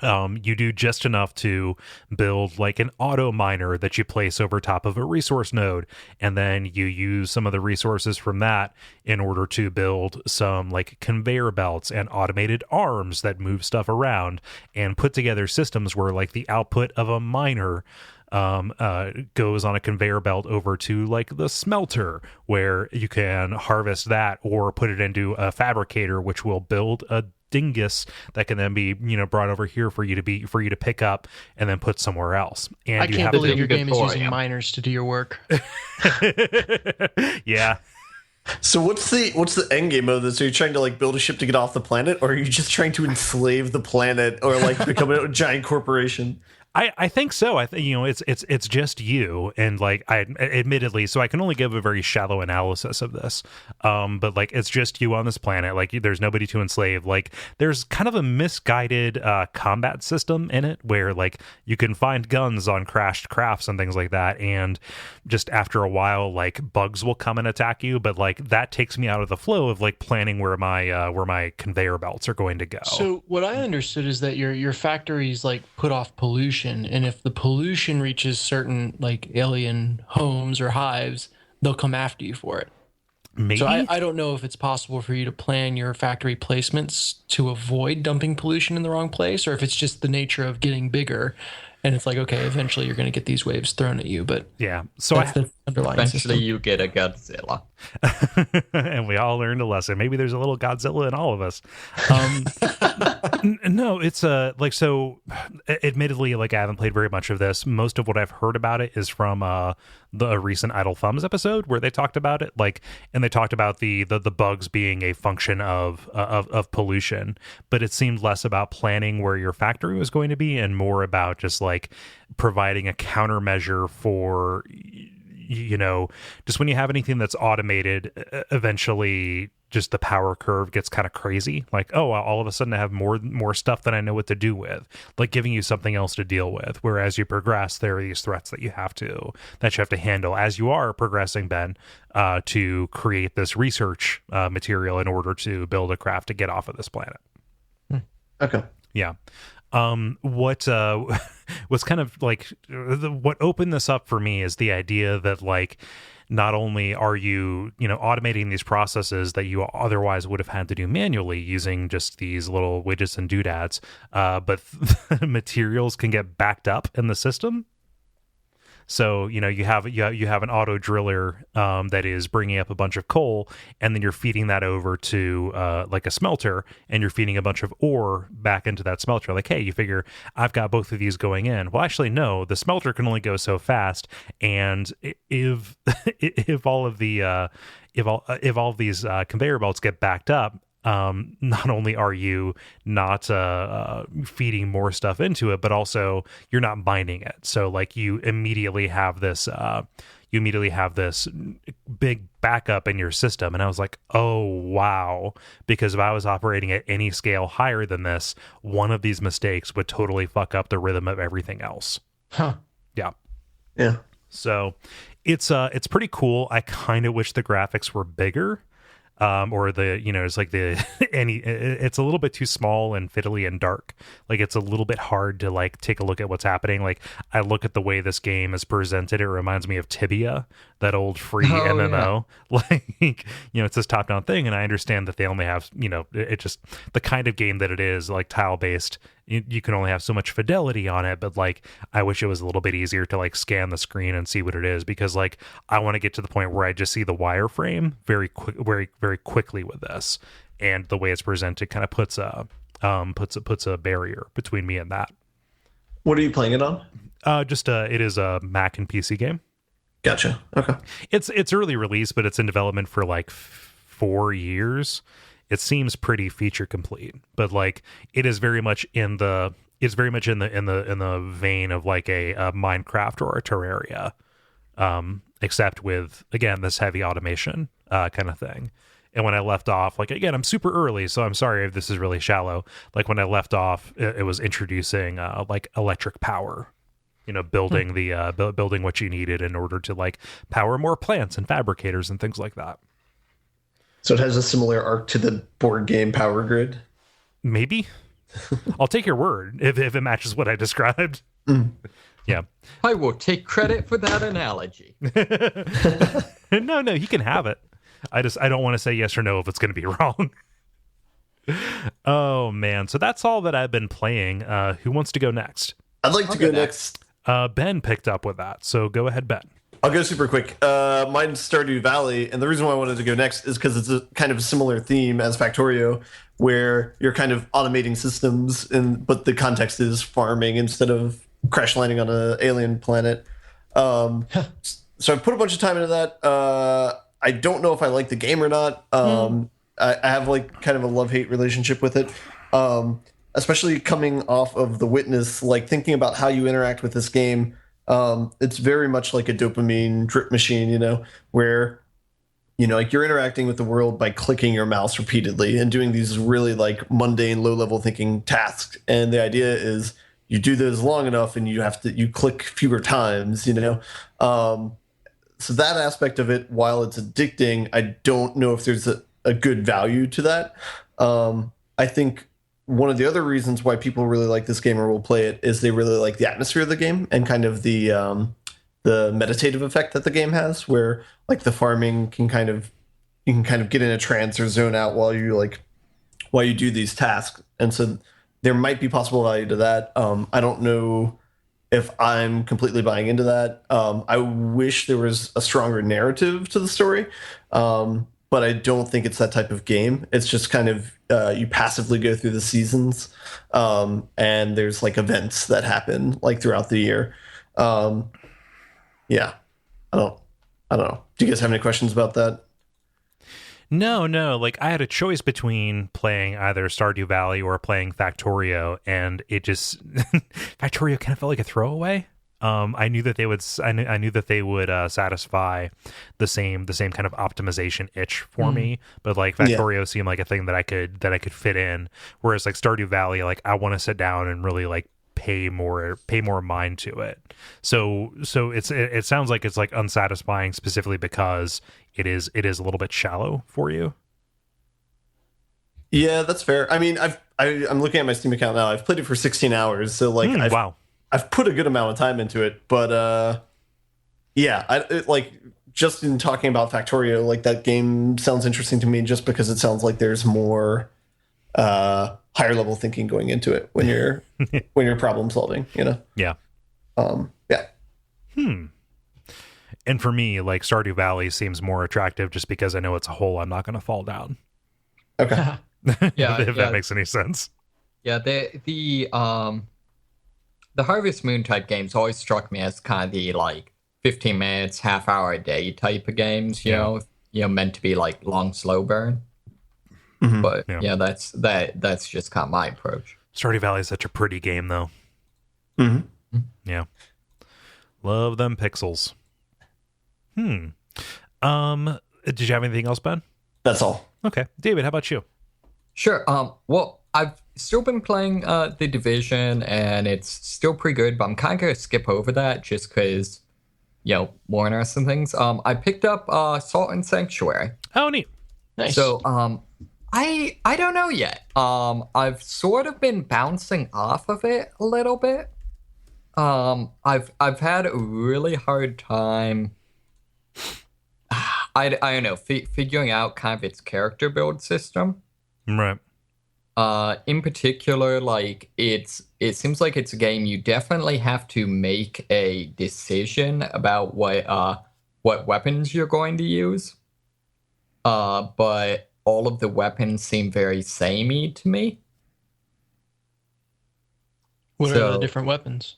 You do just enough to build like an auto miner that you place over top of a resource node, and then you use some of the resources from that in order to build some like conveyor belts and automated arms that move stuff around, and put together systems where like the output of a miner goes on a conveyor belt over to like the smelter, where you can harvest that or put it into a fabricator, which will build a dingus that can then be brought over here for you to pick up and then put somewhere else. And I can't believe your game is using miners to do your work. Yeah. So what's the end game of this? Are you trying to like build a ship to get off the planet, or are you just trying to enslave the planet or like become a giant corporation? I think so. I think it's just you, and like I admittedly, so I can only give a very shallow analysis of this. But like it's just you on this planet. Like there's nobody to enslave. Like there's kind of a misguided combat system in it, where like you can find guns on crashed crafts and things like that, and just after a while, like bugs will come and attack you. But like that takes me out of the flow of like planning where my conveyor belts are going to go. So what I understood is that your factories like put off pollution. And if the pollution reaches certain like alien homes or hives, they'll come after you for it. Maybe. So I don't know if it's possible for you to plan your factory placements to avoid dumping pollution in the wrong place, or if it's just the nature of getting bigger. And it's like, okay, eventually you're going to get these waves thrown at you. But yeah, so that's the underlying Eventually system. you get a Godzilla. And we all learned a lesson. Maybe there's a little Godzilla in all of us. No, it's like, so admittedly, like I haven't played very much of this. Most of what I've heard about it is from the recent Idle Thumbs episode, where they talked about it, like, and they talked about the bugs being a function of pollution, but it seemed less about planning where your factory was going to be and more about just like providing a countermeasure for just when you have anything that's automated, eventually just the power curve gets kind of crazy. Like, oh, all of a sudden I have more stuff than I know what to do with, like giving you something else to deal with. Whereas you progress, there are these threats that you have to handle as you are progressing, Ben, to create this research material in order to build a craft to get off of this planet. Okay. Yeah. What's kind of like what opened this up for me is the idea that like not only are you automating these processes that you otherwise would have had to do manually using just these little widgets and doodads, but materials can get backed up in the system. So you have an auto driller that is bringing up a bunch of coal, and then you're feeding that over to like a smelter, and you're feeding a bunch of ore back into that smelter. Like, hey, you figure I've got both of these going in. Well, actually, no, the smelter can only go so fast, and if if all of the if all of these conveyor belts get backed up, not only are you not feeding more stuff into it, but also you're not mining it. So like you immediately have this big backup in your system. And I was like, oh wow, because if I was operating at any scale higher than this, one of these mistakes would totally fuck up the rhythm of everything else. Yeah. So it's pretty cool. I kind of wish the graphics were bigger. Or it's like it's a little bit too small and fiddly and dark. Like it's a little bit hard to like take a look at what's happening. Like I look at the way this game is presented, it reminds me of Tibia, that old free MMO. Yeah. Like, it's this top down thing. And I understand that they only have, it just the kind of game that it is, like tile based. You can only have so much fidelity on it, but like I wish it was a little bit easier to like scan the screen and see what it is, because like I want to get to the point where I just see the wireframe very quickly with this, and the way it's presented kind of puts a barrier between me and that. What are you playing it on? It is a Mac and PC game. Gotcha. Okay. It's early release, but it's in development for like 4 years. It seems pretty feature complete, but like it is very much in the vein of like a Minecraft or a Terraria, except with, again, this heavy automation kind of thing. And when I left off, like, again, I'm super early, so I'm sorry if this is really shallow. Like when I left off, it was introducing like electric power, building building what you needed in order to like power more plants and fabricators and things like that. So it has a similar arc to the board game Power Grid? Maybe. I'll take your word if it matches what I described. Yeah. I will take credit for that analogy. No, you can have it. I don't want to say yes or no if it's going to be wrong. Oh, man. So that's all that I've been playing. Who wants to go next? I'd like to go next. Ben picked up with that. So go ahead, Ben. I'll go super quick. Mine's Stardew Valley, and the reason why I wanted to go next is because it's a kind of a similar theme as Factorio, where you're kind of automating systems, but the context is farming instead of crash landing on an alien planet. So I put a bunch of time into that. I don't know if I like the game or not. I have like kind of a love-hate relationship with it, especially coming off of The Witness, like thinking about how you interact with this game. It's very much like a dopamine drip machine, where, like you're interacting with the world by clicking your mouse repeatedly and doing these really like mundane, low level thinking tasks. And the idea is you do those long enough and you click fewer times, so that aspect of it, while it's addicting, I don't know if there's a good value to that. I think one of the other reasons why people really like this game or will play it is they really like the atmosphere of the game and kind of the meditative effect that the game has, where like the farming you can kind of get in a trance or zone out while you do these tasks. And so there might be possible value to that. I don't know if I'm completely buying into that. I wish there was a stronger narrative to the story. But I don't think it's that type of game. It's just kind of you passively go through the seasons, and there's like events that happen like throughout the year. Yeah, I don't know. Do you guys have any questions about that? No. Like I had a choice between playing either Stardew Valley or playing Factorio, and it just Factorio kind of felt like a throwaway. I knew that they would. I knew that they would satisfy the same kind of optimization itch for me. But like Factorio seemed like a thing that I could fit in. Whereas like Stardew Valley, like I want to sit down and really like pay more mind to it. So it sounds like it's like unsatisfying specifically because it is a little bit shallow for you. Yeah, that's fair. I mean, I'm looking at my Steam account now. I've played it for 16 hours. So like, wow. I've put a good amount of time into it, but like just in talking about Factorio, like that game sounds interesting to me just because it sounds like there's more higher level thinking going into it when you're when you're problem solving, Yeah. Yeah. And for me, like Stardew Valley seems more attractive just because I know it's a hole I'm not going to fall down. Okay. Yeah, if that makes any sense. Yeah, the Harvest Moon type games always struck me as kind of the like 15 minutes, half hour a day type of games, you know, meant to be like long, slow burn. Mm-hmm. But that's just kind of my approach. Stardew Valley is such a pretty game, though. Mm-hmm. Yeah, love them pixels. Did you have anything else, Ben? That's all. Okay, David, how about you? Sure. Well, I've still been playing The Division, and it's still pretty good, but I'm kind of gonna skip over that just because, more interesting things. I picked up Salt and Sanctuary. Oh, neat. Nice. So, I don't know yet. I've sort of been bouncing off of it a little bit. I've had a really hard time. I don't know, figuring out kind of its character build system. Right. In particular, like it seems like it's a game you definitely have to make a decision about what weapons you're going to use. But all of the weapons seem very samey to me. What are the different weapons?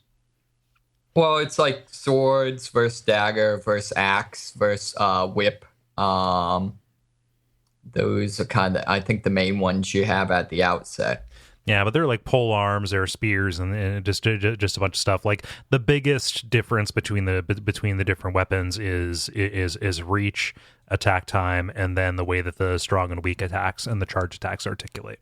Well, it's like swords versus dagger versus axe versus whip. Those are kind of, I think, the main ones you have at the outset. Yeah, but they're like pole arms, there are spears, and just a bunch of stuff. Like the biggest difference between the different weapons is reach, attack time, and then the way that the strong and weak attacks and the charge attacks articulate.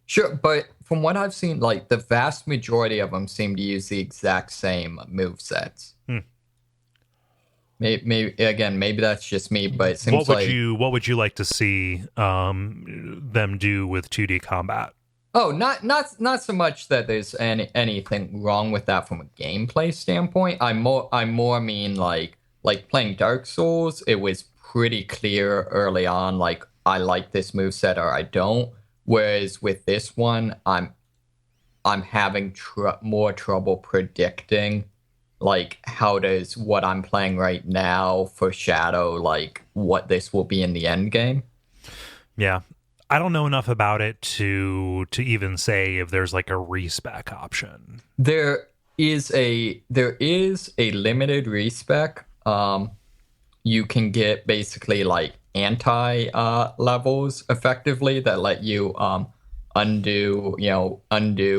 Sure, but from what I've seen, like the vast majority of them seem to use the exact same movesets. Maybe that's just me, but it seems what would you like to see them do with 2D combat? Oh, not so much that there's anything wrong with that from a gameplay standpoint. I more mean like playing Dark Souls. It was pretty clear early on, like I like this moveset or I don't. Whereas with this one, I'm having more trouble predicting, like how does what I'm playing right now foreshadow like what this will be in the end game. Yeah. I don't know enough about it to even say if there's like a respec option. There is a limited respec. You can get basically like anti levels effectively that let you undo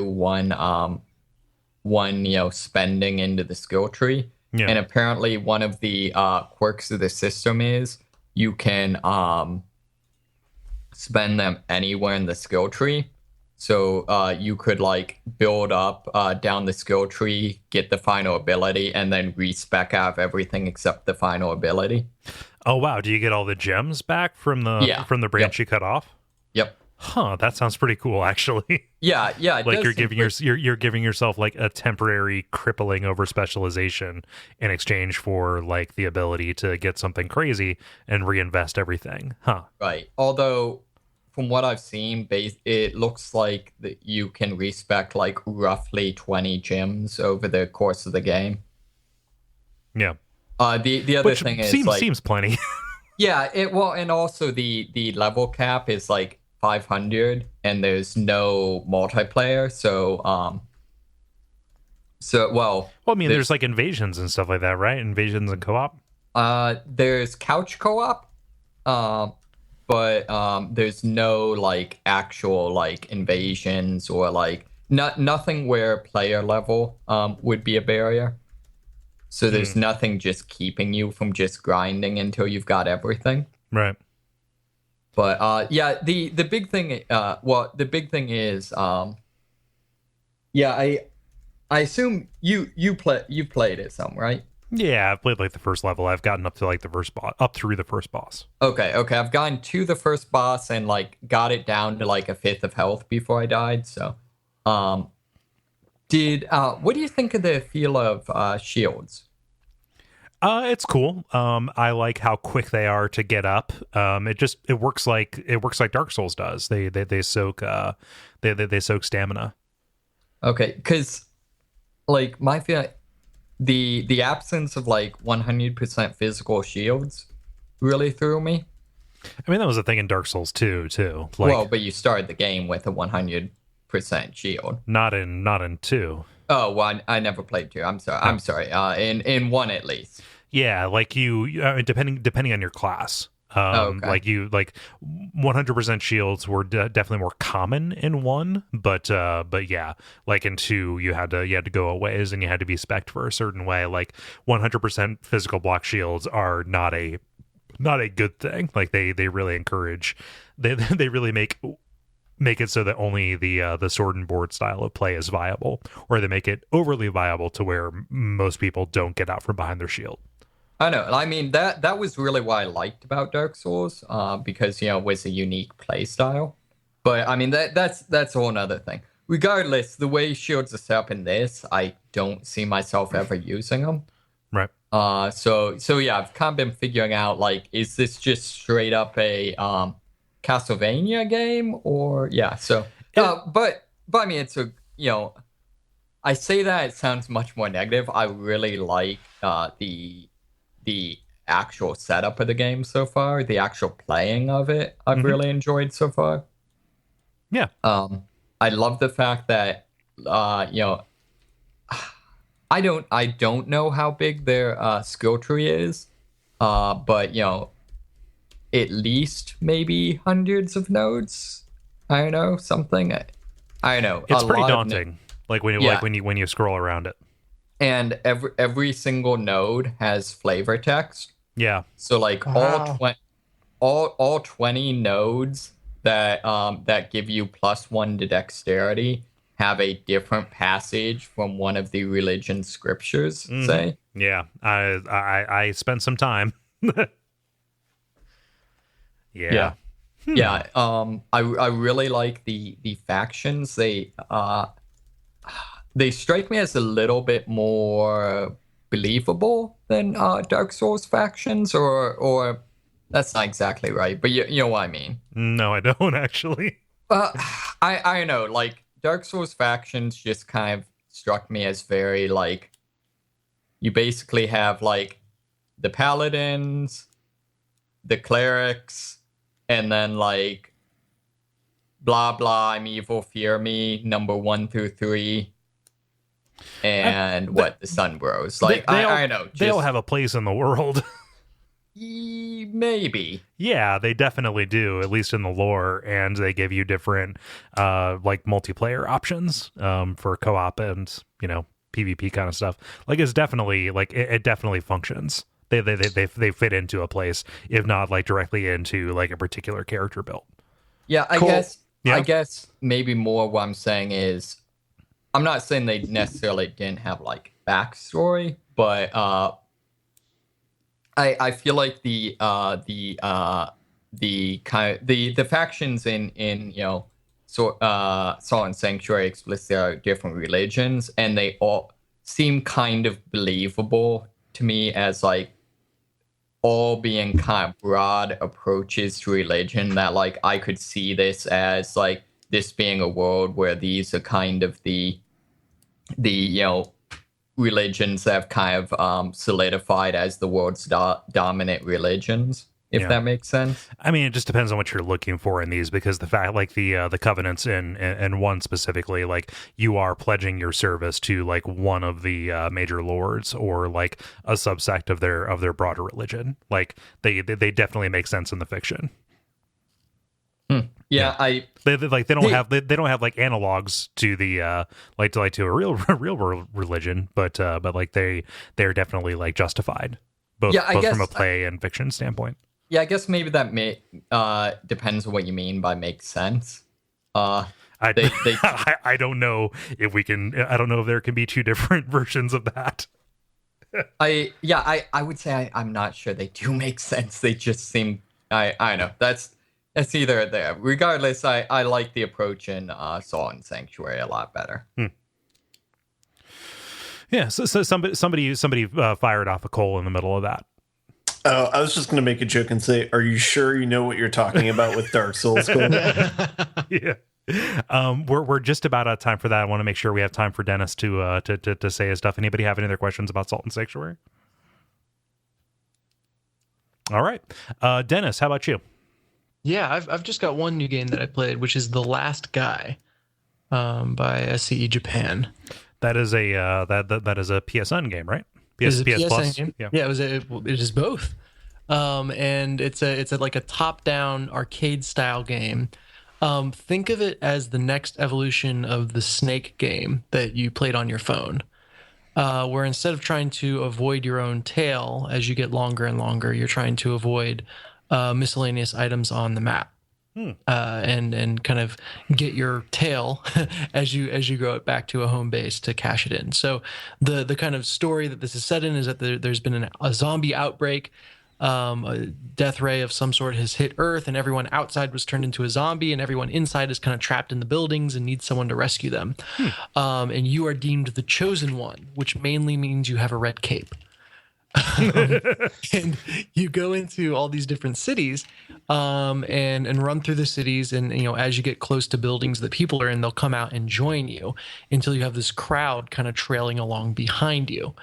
one spending into the skill tree. Yeah. And apparently one of the quirks of the system is you can spend them anywhere in the skill tree. So you could like build up down the skill tree, get the final ability, and then respec out of everything except the final ability. Oh wow! Do you get all the gems back from the branch you cut off? Yep. Huh, that sounds pretty cool, actually. Yeah. Like you're giving yourself like a temporary crippling over specialization in exchange for like the ability to get something crazy and reinvest everything. Huh. Right. Although, from what I've seen, it looks like that you can respec like roughly 20 gems over the course of the game. Yeah. The other thing is seems plenty. Yeah. And also the level cap is like 500, and there's no multiplayer. I mean, there's like invasions and stuff like that, right? Invasions and co-op. There's couch co-op, but there's no like actual like invasions or like nothing where player level would be a barrier. So there's nothing just keeping you from just grinding until you've got everything. Right. But the big thing is I assume you've played it some, right? Yeah, I've played like the first level. I've gotten up to like the first boss, up through the first boss. Okay. I've gotten to the first boss and like got it down to like a fifth of health before I died. So, what do you think of the feel of shields? It's cool. I like how quick they are to get up. It works like Dark Souls does. They soak they soak stamina. Okay, because like my feeling, the absence of like 100% physical shields really threw me. I mean, that was a thing in Dark Souls 2 too. Like, Well, but you started the game with a 100% shield. not in 2. Oh, well, I never played 2. I'm sorry. I'm sorry. In 1 at least. Yeah, like depending on your class. Okay. Like 100% shields were definitely more common in 1, but yeah, like in 2 you had to go a ways and you had to be spec'd for a certain way. Like 100% physical block shields are not a good thing. Like they really encourage, they really make it so that only the sword and board style of play is viable, or they make it overly viable to where most people don't get out from behind their shield. I know. I mean, that was really what I liked about Dark Souls, because, it was a unique play style. But, I mean, that's a whole other thing. Regardless, the way shields are set up in this, I don't see myself ever using them. Right. So yeah, I've kind of been figuring out, like, is this just straight up a Castlevania game? Or, yeah, so... But I mean, it's a, I say that, it sounds much more negative. I really like the actual setup of the game so far, the actual playing of it, I've really enjoyed so far. Yeah. I love the fact that I don't know how big their skill tree is, but at least maybe hundreds of nodes. I don't know, something. I don't know. It's pretty daunting. Like when you scroll around it. And every single node has flavor text. Yeah. So like all 20 nodes that give you +1 to dexterity have a different passage from one of the religion scriptures. Say. Yeah. I spent some time. Yeah. Yeah. I really like the factions. They strike me as a little bit more believable than Dark Souls factions, or that's not exactly right, but you know what I mean. No, I don't actually. I know, like Dark Souls factions just kind of struck me as very like, you basically have like the paladins, the clerics, and then like blah blah, I'm evil, fear me, number 1 through 3. And the Sun Bros. Like, I know. They all have a place in the world. Maybe. Yeah, they definitely do, at least in the lore. And they give you different, like, multiplayer options for co-op and, PvP kind of stuff. Like, it's definitely, like, it definitely functions. They fit into a place, if not, like, directly into, like, a particular character build. Yeah, Cool. I guess maybe more what I'm saying is, I'm not saying they necessarily didn't have like backstory, but I feel like the factions in Salt and Sanctuary explicitly are different religions, and they all seem kind of believable to me as like all being kind of broad approaches to religion that like I could see this as like this being a world where these are kind of the religions that have kind of solidified as the world's dominant religions, if that makes sense. I mean, it just depends on what you're looking for in these, because the fact, like the covenants in 1 specifically, like you are pledging your service to like one of the major lords or like a subsect of their broader religion. Like they definitely make sense in the fiction. Yeah, they don't have like analogs to the to a real world religion, but like they're definitely like justified both from a play and fiction standpoint. Yeah, I guess maybe that depends on what you mean by makes sense. I don't know if we can. I don't know if there can be 2 different versions of that. I would say I'm not sure they do make sense. They just seem. I know that's either there. Regardless, I like the approach in Salt and Sanctuary a lot better. Yeah, so somebody fired off a Kole in the middle of that. Oh, I was just going to make a joke and say, "Are you sure you know what you're talking about with Dark Souls?" Yeah. We're just about out of time for that. I want to make sure we have time for Dennis to say his stuff. Anybody have any other questions about Salt and Sanctuary? All right, Dennis, how about you? Yeah, I've just got one new game that I played, which is The Last Guy, by SCE Japan. That is a that is a PSN game, right? PS PS Plus. Game. Yeah, it is both. And it's like a top-down arcade style game. Think of it as the next evolution of the Snake game that you played on your phone, where instead of trying to avoid your own tail as you get longer and longer, you're trying to avoid miscellaneous items on the map. And kind of get your tail as you grow it back to a home base to cash it in. So the kind of story that this is set in is that there's been a zombie outbreak. A death ray of some sort has hit Earth, and everyone outside was turned into a zombie, and everyone inside is kind of trapped in the buildings and needs someone to rescue them. And you are deemed the chosen one, which mainly means you have a red cape. And you go into all these different cities, and run through the cities, and as you get close to buildings that people are in, they'll come out and join you until you have this crowd kind of trailing along behind you.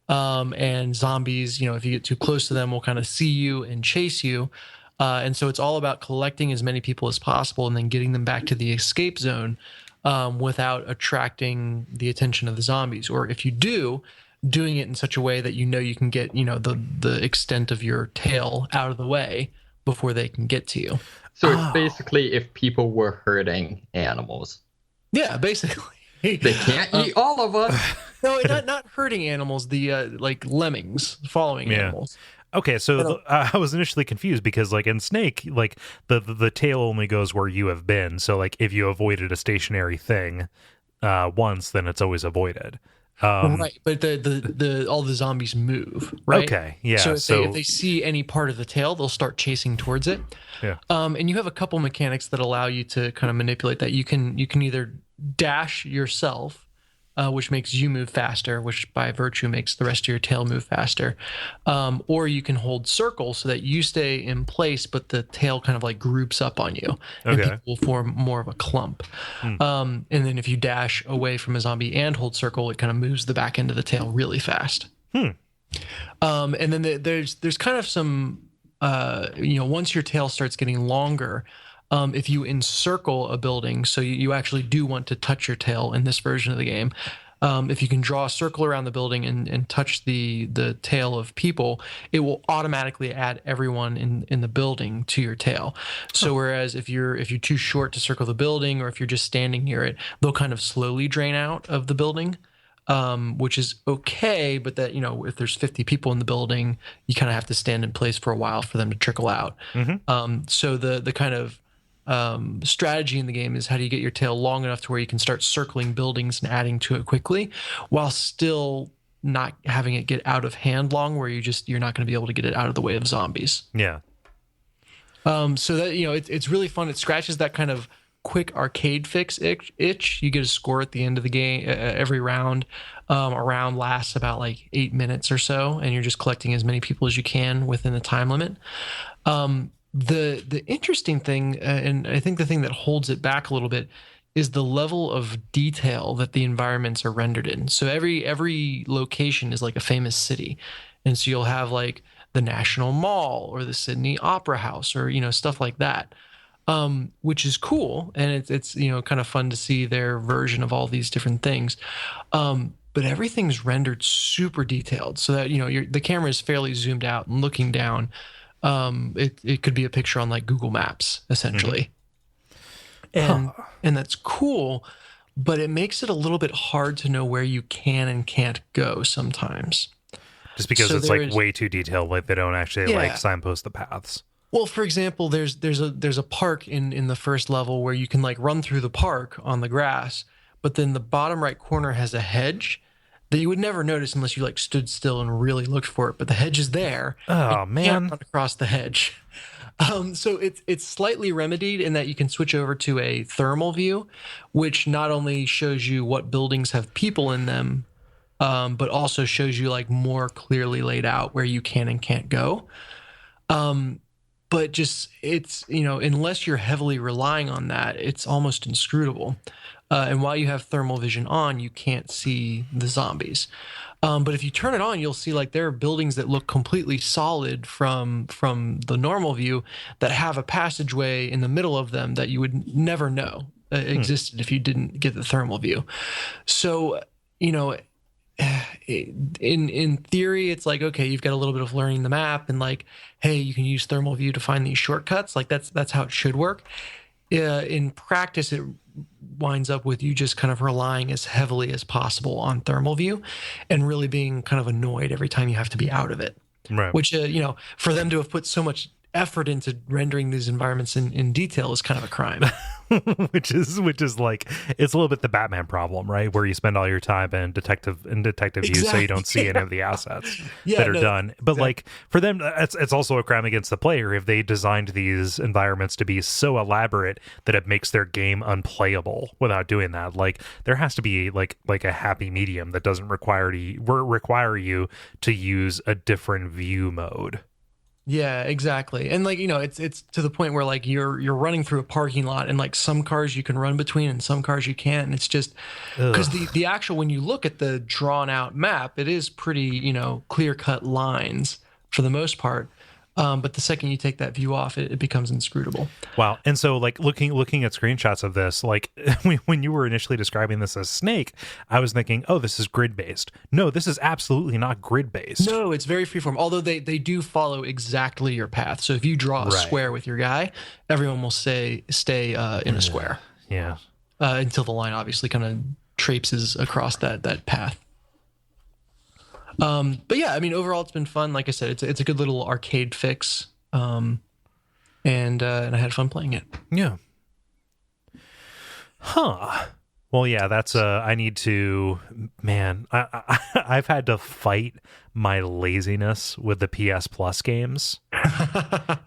And zombies, if you get too close to them, will kind of see you and chase you. And so it's all about collecting as many people as possible and then getting them back to the escape zone without attracting the attention of the zombies. Or if you do, doing it in such a way that you can get the extent of your tail out of the way before they can get to you. So it's basically if people were hurting animals. Yeah, basically. They can't eat all of us. No, not hurting animals. The like lemmings following animals. Okay, so I was initially confused because, like in Snake, like the tail only goes where you have been. So, like if you avoided a stationary thing once, then it's always avoided. Right, but the all the zombies move. Right. Okay. Yeah. So if they see any part of the tail, they'll start chasing towards it. Yeah. And you have a couple mechanics that allow you to kind of manipulate that. You can either dash yourself, which makes you move faster, which by virtue makes the rest of your tail move faster. Or you can hold circle so that you stay in place, but the tail kind of like groups up on you, and people will form more of a clump. And then if you dash away from a zombie and hold circle, it kind of moves the back end of the tail really fast. And then there's kind of some, once your tail starts getting longer, if you encircle a building, so you actually do want to touch your tail in this version of the game. If you can draw a circle around the building and touch the tail of people, it will automatically add everyone in the building to your tail. So whereas if you're too short to circle the building, or if you're just standing near it, they'll kind of slowly drain out of the building. Which is okay, but that if there's 50 people in the building, you kind of have to stand in place for a while for them to trickle out. So the kind of strategy in the game is how do you get your tail long enough to where you can start circling buildings and adding to it quickly, while still not having it get out of hand long, where you're not going to be able to get it out of the way of zombies. Yeah. So that it's really fun. It scratches that kind of quick arcade fix itch. You get a score at the end of the game every round. A round lasts about like 8 minutes or so, and you're just collecting as many people as you can within the time limit. The interesting thing, and I think the thing that holds it back a little bit, is the level of detail that the environments are rendered in. So every location is like a famous city, and so you'll have like the National Mall or the Sydney Opera House, or stuff like that. Which is cool, and it's kind of fun to see their version of all these different things. But everything's rendered super detailed, so that the camera is fairly zoomed out and looking down. It could be a picture on like Google Maps essentially, and that's cool. But it makes it a little bit hard to know where you can and can't go sometimes, just because it's like way too detailed. Like they don't actually like signpost the paths. Well, for example, there's a park in the first level where you can like run through the park on the grass, but then the bottom right corner has a hedge that you would never notice unless you like stood still and really looked for it. But the hedge is there. Oh man! You can't run across the hedge. So it's slightly remedied in that you can switch over to a thermal view, which not only shows you what buildings have people in them, but also shows you like more clearly laid out where you can and can't go. but just it's, unless you're heavily relying on that, it's almost inscrutable. And while you have thermal vision on, you can't see the zombies. But if you turn it on, you'll see like there are buildings that look completely solid from the normal view that have a passageway in the middle of them that you would never know existed if you didn't get the thermal view. So, in theory, it's like, okay, you've got a little bit of learning the map, and like, hey, you can use thermal view to find these shortcuts. Like that's how it should work. In practice, it winds up with you just kind of relying as heavily as possible on thermal view and really being kind of annoyed every time you have to be out of it. Right. Which, for them to have put so much effort into rendering these environments in detail is kind of a crime. which is like, it's a little bit the Batman problem, right? Where you spend all your time in detective view, so you don't see any of the assets that are done. But like for them, it's also a crime against the player if they designed these environments to be so elaborate that it makes their game unplayable without doing that. Like there has to be like a happy medium that doesn't require you to use a different view mode. Yeah, exactly. And like, it's to the point where like you're running through a parking lot and like some cars you can run between and some cars you can't. And it's just because the actual, when you look at the drawn out map, it is pretty, clear cut lines for the most part. But the second you take that view off, it becomes inscrutable. Wow. And so like looking at screenshots of this, like when you were initially describing this as Snake, I was thinking, oh, this is grid based. No, this is absolutely not grid based. No, it's very freeform. Although they do follow exactly your path. So if you draw a square with your guy, everyone will stay in a square. Yeah. Until the line obviously kind of traipses across that path. But yeah, I mean, overall it's been fun. Like I said, it's a good little arcade fix. And I had fun playing it. Yeah. Huh. Well, yeah, that's I need to, man, I've had to fight my laziness with the PS Plus games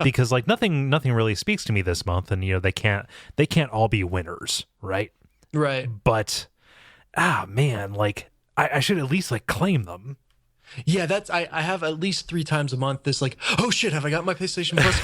because like nothing really speaks to me this month, and they can't all be winners, right? Right. But man, like I should at least like claim them. Yeah, I have at least 3 times a month this like, oh shit, have I got my PlayStation Plus?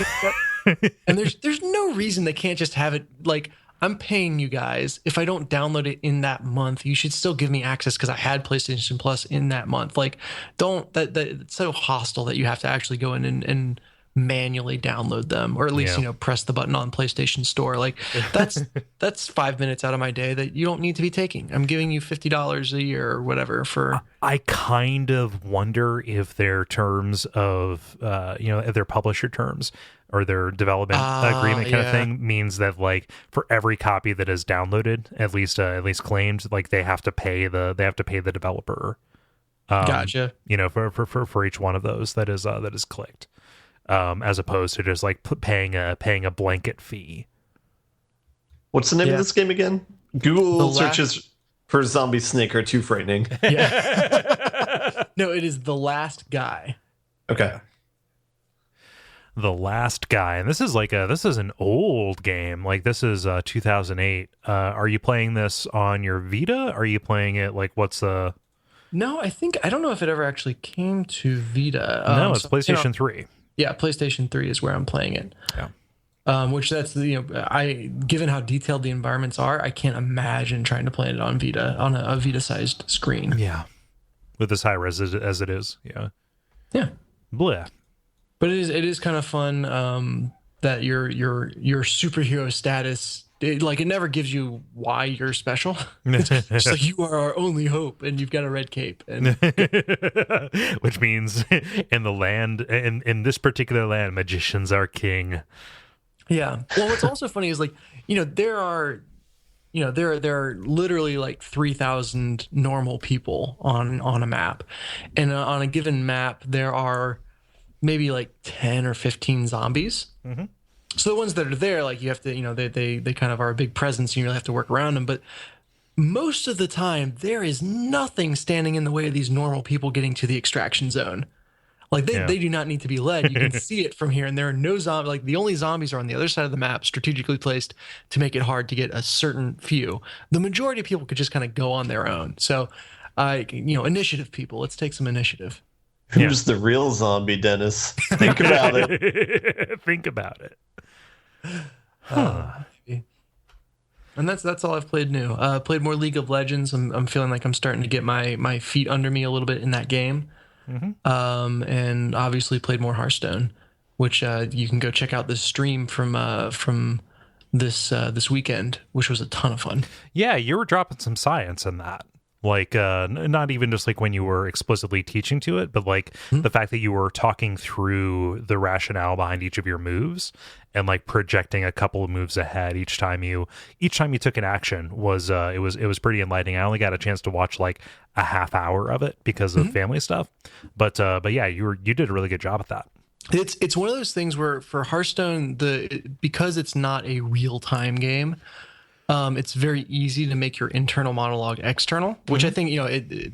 And there's no reason they can't just have it. Like, I'm paying you guys. If I don't download it in that month, you should still give me access because I had PlayStation Plus in that month. Like, it's so hostile that you have to actually go in and manually download them, or at least press the button on PlayStation Store. Like that's 5 minutes out of my day that you don't need to be taking. I'm giving you $50 a year or whatever for. I kind of wonder if their terms of if their publisher terms or their development agreement kind of thing means that like for every copy that is downloaded, at least claimed, like they have to pay the developer. Gotcha. For each one of those that is clicked. As opposed to just like paying a blanket fee. What's the name of this game again? Google searches for Zombie Snake are too frightening. Yeah. No, it is The Last Guy. Okay. The Last Guy, and this is an old game. Like this is 2008. Are you playing this on your Vita? Are you playing it like what's the? No, I don't know if it ever actually came to Vita. No, it's PlayStation 3. Yeah, PlayStation 3 is where I'm playing it. Yeah. Which that's given how detailed the environments are, I can't imagine trying to play it on Vita on a Vita-sized screen. Yeah, with as high res as it is. Yeah. Yeah. Bleh. But it is kind of fun that your superhero status. It never gives you why you're special. It's just like you are our only hope, and you've got a red cape, and which means in the land, in this particular land, magicians are king. Yeah. Well, what's also funny is like there are literally like 3,000 normal people on a map, and on a given map there are maybe like 10 or 15 zombies. Mm-hmm. So the ones that are there, like you have to, they kind of are a big presence and you really have to work around them. But most of the time, there is nothing standing in the way of these normal people getting to the extraction zone. Like they do not need to be led. You can see it from here, and there are no zombies. Like the only zombies are on the other side of the map, strategically placed to make it hard to get a certain few. The majority of people could just kind of go on their own. So, initiative people, let's take some initiative. Who's the real zombie, Dennis? Think about it. Think about it. Huh. And that's all I've played new. Played more League of Legends. I'm feeling like I'm starting to get my feet under me a little bit in that game. And obviously played more Hearthstone, which you can go check out this stream from this weekend, which was a ton of fun. Yeah, you were dropping some science in that. Like, not even just like when you were explicitly teaching to it, but like the fact that you were talking through the rationale behind each of your moves and like projecting a couple of moves ahead each time you took an action was it was pretty enlightening. I only got a chance to watch like a half hour of it because of family stuff, but yeah, you did a really good job at that. It's one of those things where for Hearthstone, because it's not a real time game, it's very easy to make your internal monologue external, which I think,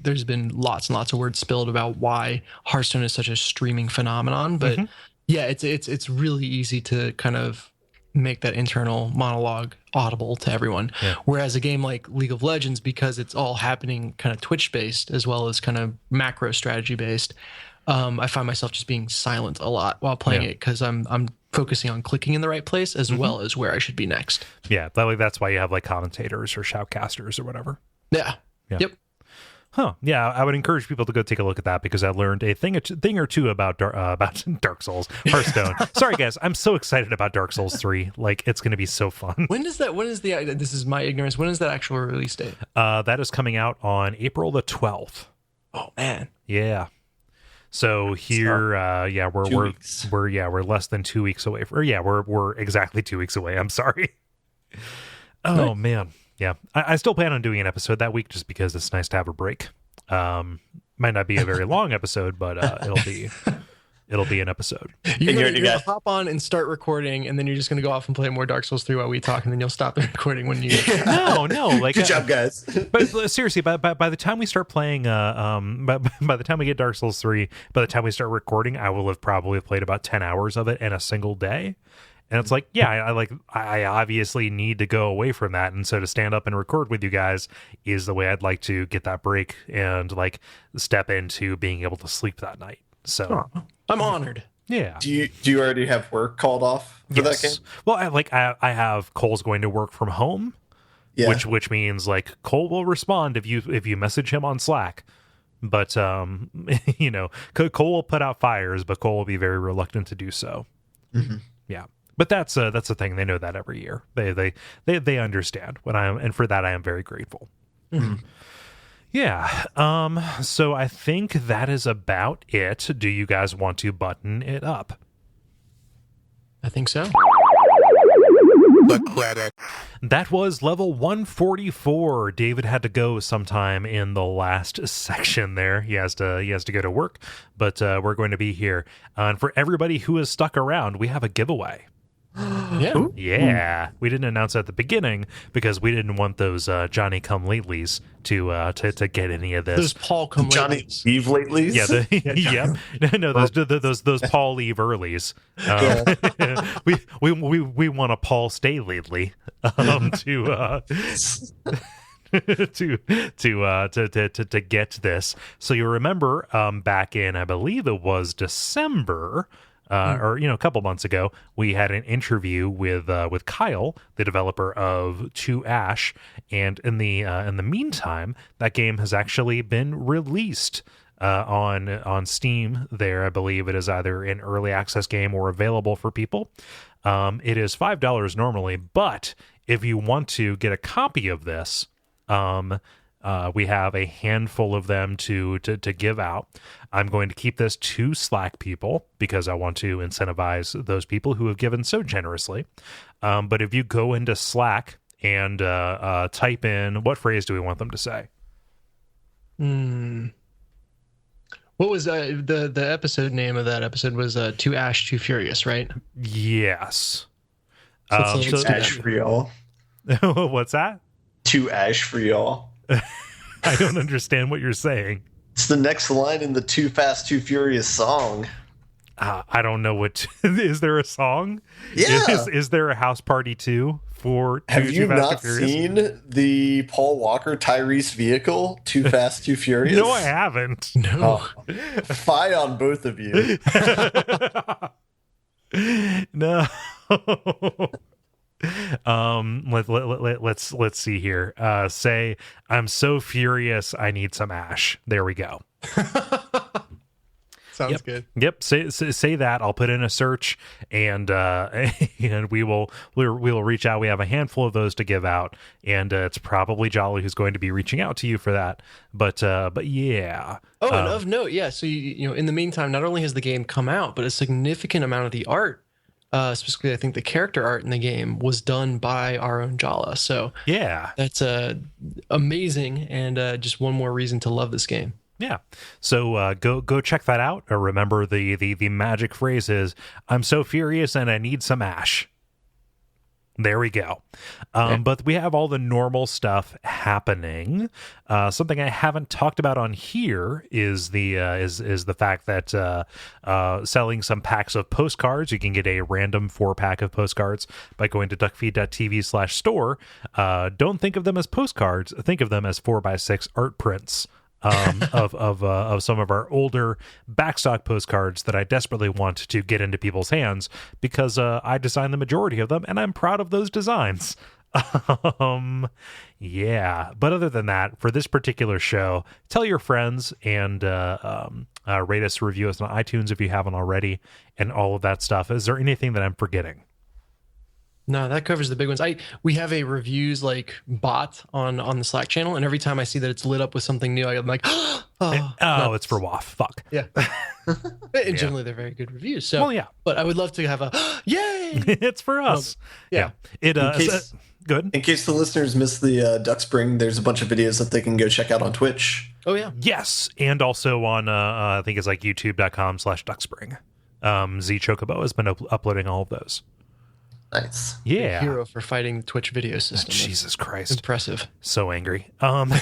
there's been lots and lots of words spilled about why Hearthstone is such a streaming phenomenon. But yeah, it's really easy to kind of make that internal monologue audible to everyone. Yeah. Whereas a game like League of Legends, because it's all happening kind of Twitch based as well as kind of macro strategy based, I find myself just being silent a lot while playing it because I'm focusing on clicking in the right place as well as where I should be next. Yeah, that's why you have like commentators or shoutcasters or whatever. Yeah. Yep. Huh. Yeah, I would encourage people to go take a look at that because I learned a thing or two about Dark Souls, Hearthstone. Sorry, guys, I'm so excited about Dark Souls 3. Like, it's going to be so fun. This is my ignorance. When is that actual release date? That is coming out on April the 12th. Oh man. Yeah. So here, we're less than 2 weeks away. We're exactly 2 weeks away. I'm sorry. Oh man, yeah. I still plan on doing an episode that week just because it's nice to have a break. Might not be a very long episode, but it'll be an episode. You're gonna hop on and start recording, and then you're just gonna go off and play more Dark Souls 3 while we talk, and then you'll stop the recording when you. No, like good job, guys. But seriously, by the time we start playing, by the time we get Dark Souls 3, by the time we start recording, I will have probably played about 10 hours of it in a single day. And it's like, yeah, I obviously need to go away from that, and so to stand up and record with you guys is the way I'd like to get that break and like step into being able to sleep that night. So. Oh. I'm honored. Yeah. Do you already have work called off for that game? Well, I have Cole's going to work from home, which means like Cole will respond if you message him on Slack. But Cole will put out fires, but Cole will be very reluctant to do so. Yeah. But that's the thing. They know that every year. They understand and for that I am very grateful. Yeah. So I think that is about it. Do you guys want to button it up? I think so. The credit. That was level 144. David had to go sometime in the last section there. He has to go to work, but we're going to be here. And for everybody who is stuck around, we have a giveaway. Yeah. We didn't announce it at the beginning because we didn't want those Johnny come latelys to get any of this. Those Paul come Johnny leave latelys. Those Paul leave earlies. We want a Paul stay lately to get this. So you remember back in, I believe it was December. A couple months ago, we had an interview with Kyle, the developer of 2 Ash, and in the meantime, that game has actually been released on Steam. There, I believe it is either an early access game or available for people. It is $5 normally, but if you want to get a copy of this, we have a handful of them to give out. I'm going to keep this to Slack people because I want to incentivize those people who have given so generously. But if you go into Slack and type in, what phrase do we want them to say? What was the episode name of that episode was 2 Ash, 2 Furious, right? Yes. So Ash for y'all. What's that? 2 Ash for y'all. I don't understand what you're saying. It's the next line in the Too Fast, Too Furious song. I don't know what. Is there a song? Yeah. Is there a House Party 2? for Have Too you Fast, not Too Furious. seen the Paul Walker Tyrese vehicle, Too Fast, Too Furious? No, I haven't. No. Oh, fie on both of you. No. Let's see here. Say, I'm so furious, I need some ash. There we go. Sounds good. Yep. Say that. I'll put in a search, and and we will reach out. We have a handful of those to give out, and it's probably Jolly who's going to be reaching out to you for that. But yeah. Oh, and of note, yeah. So you know, in the meantime, not only has the game come out, but a significant amount of the art, specifically, I think the character art in the game, was done by our own Jala. So Yeah. that's amazing, and just one more reason to love this game. Yeah. So go check that out. Remember the magic phrase is, I'm so furious and I need some ash. There we go. But we have all the normal stuff happening. Something I haven't talked about on here is the fact that selling some packs of postcards. You can get a random 4-pack of postcards by going to Duckfeed.tv/store. Don't think of them as postcards. Think of them as 4x6 art prints. Of some of our older backstock postcards that I desperately want to get into people's hands because I designed the majority of them and I'm proud of those designs. Yeah, but other than that, for this particular show, tell your friends and rate us, review us on iTunes if you haven't already, and all of that stuff. Is there anything that I'm forgetting? No, that covers the big ones. We have a reviews like bot on the Slack channel, and every time I see that it's lit up with something new, I'm like, no. It's for WAF. Fuck. Yeah. And generally they're very good reviews. So, well, yeah. But I would love to have a yay. It's for us. Yeah. It good. In case the listeners missed the Duck Spring, there's a bunch of videos that they can go check out on Twitch. Oh yeah. Yes, and also on I think it's like youtube.com/duckspring. Z Chocobo has been uploading all of those. Nice. Yeah. Hero for fighting the Twitch video system. Jesus Christ. Impressive. So angry. Not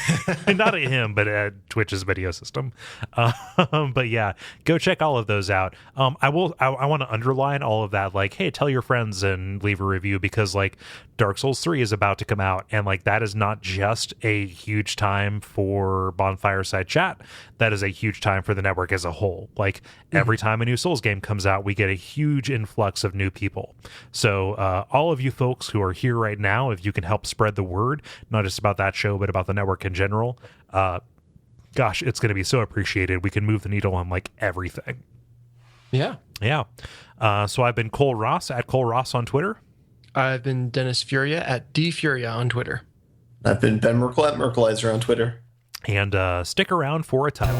at him, but at Twitch's video system. But yeah, go check all of those out. I want to underline all of that. Like, hey, tell your friends and leave a review because like Dark Souls 3 is about to come out. And like, that is not just a huge time for Bonfireside chat. That is a huge time for the network as a whole. Like every time a new Souls game comes out, we get a huge influx of new people. So all of you folks who are here right now, if you can help spread the word, not just about that show, but about the network in general, gosh, it's going to be so appreciated. We can move the needle on like everything. Yeah. Yeah. So I've been Kole Ross at Kole Ross on Twitter. I've been Dennis Furia at DFuria on Twitter. I've been Ben Merkel at Merkelizer on Twitter. And stick around for a title.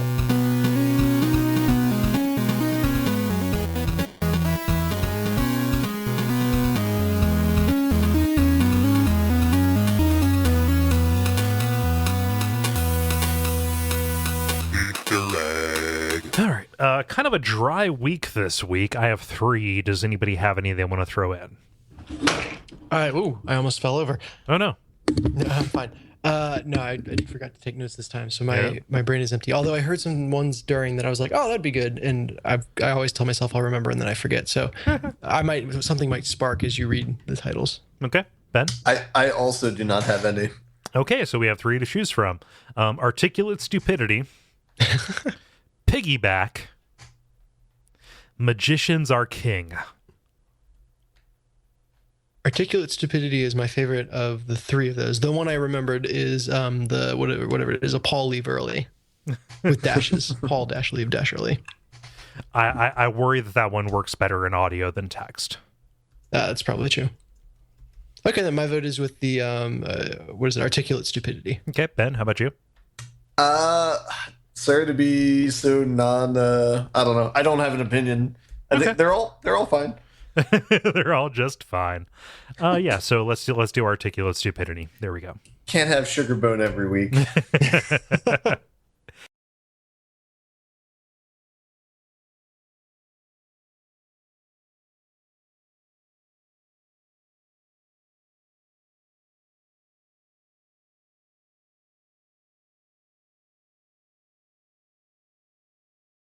All right. Kind of a dry week this week. I have 3. Does anybody have any they want to throw in? All right. Ooh, I almost fell over. Oh, no. No, I'm fine. No, I forgot to take notes this time, so my brain is empty. Although I heard some ones during that I was like, oh, that'd be good, and I always tell myself I'll remember and then I forget. So something might spark as you read the titles. Okay. Ben? I also do not have any. Okay, so we have 3 to choose from. Articulate Stupidity, Piggyback, Magicians Are King. Articulate Stupidity is my favorite of the 3 of those. The one I remembered is the whatever it is, a Paul leave early with dashes. Paul dash leave dash early. I worry that one works better in audio than text. That's probably true. Okay, then my vote is with the Articulate Stupidity. Okay, Ben, how about you? Sorry to be so I don't know. I don't have an opinion. I think they're all fine. They're all just fine. Yeah, so let's do Articulate Stupidity. There we go. Can't have sugar bone every week.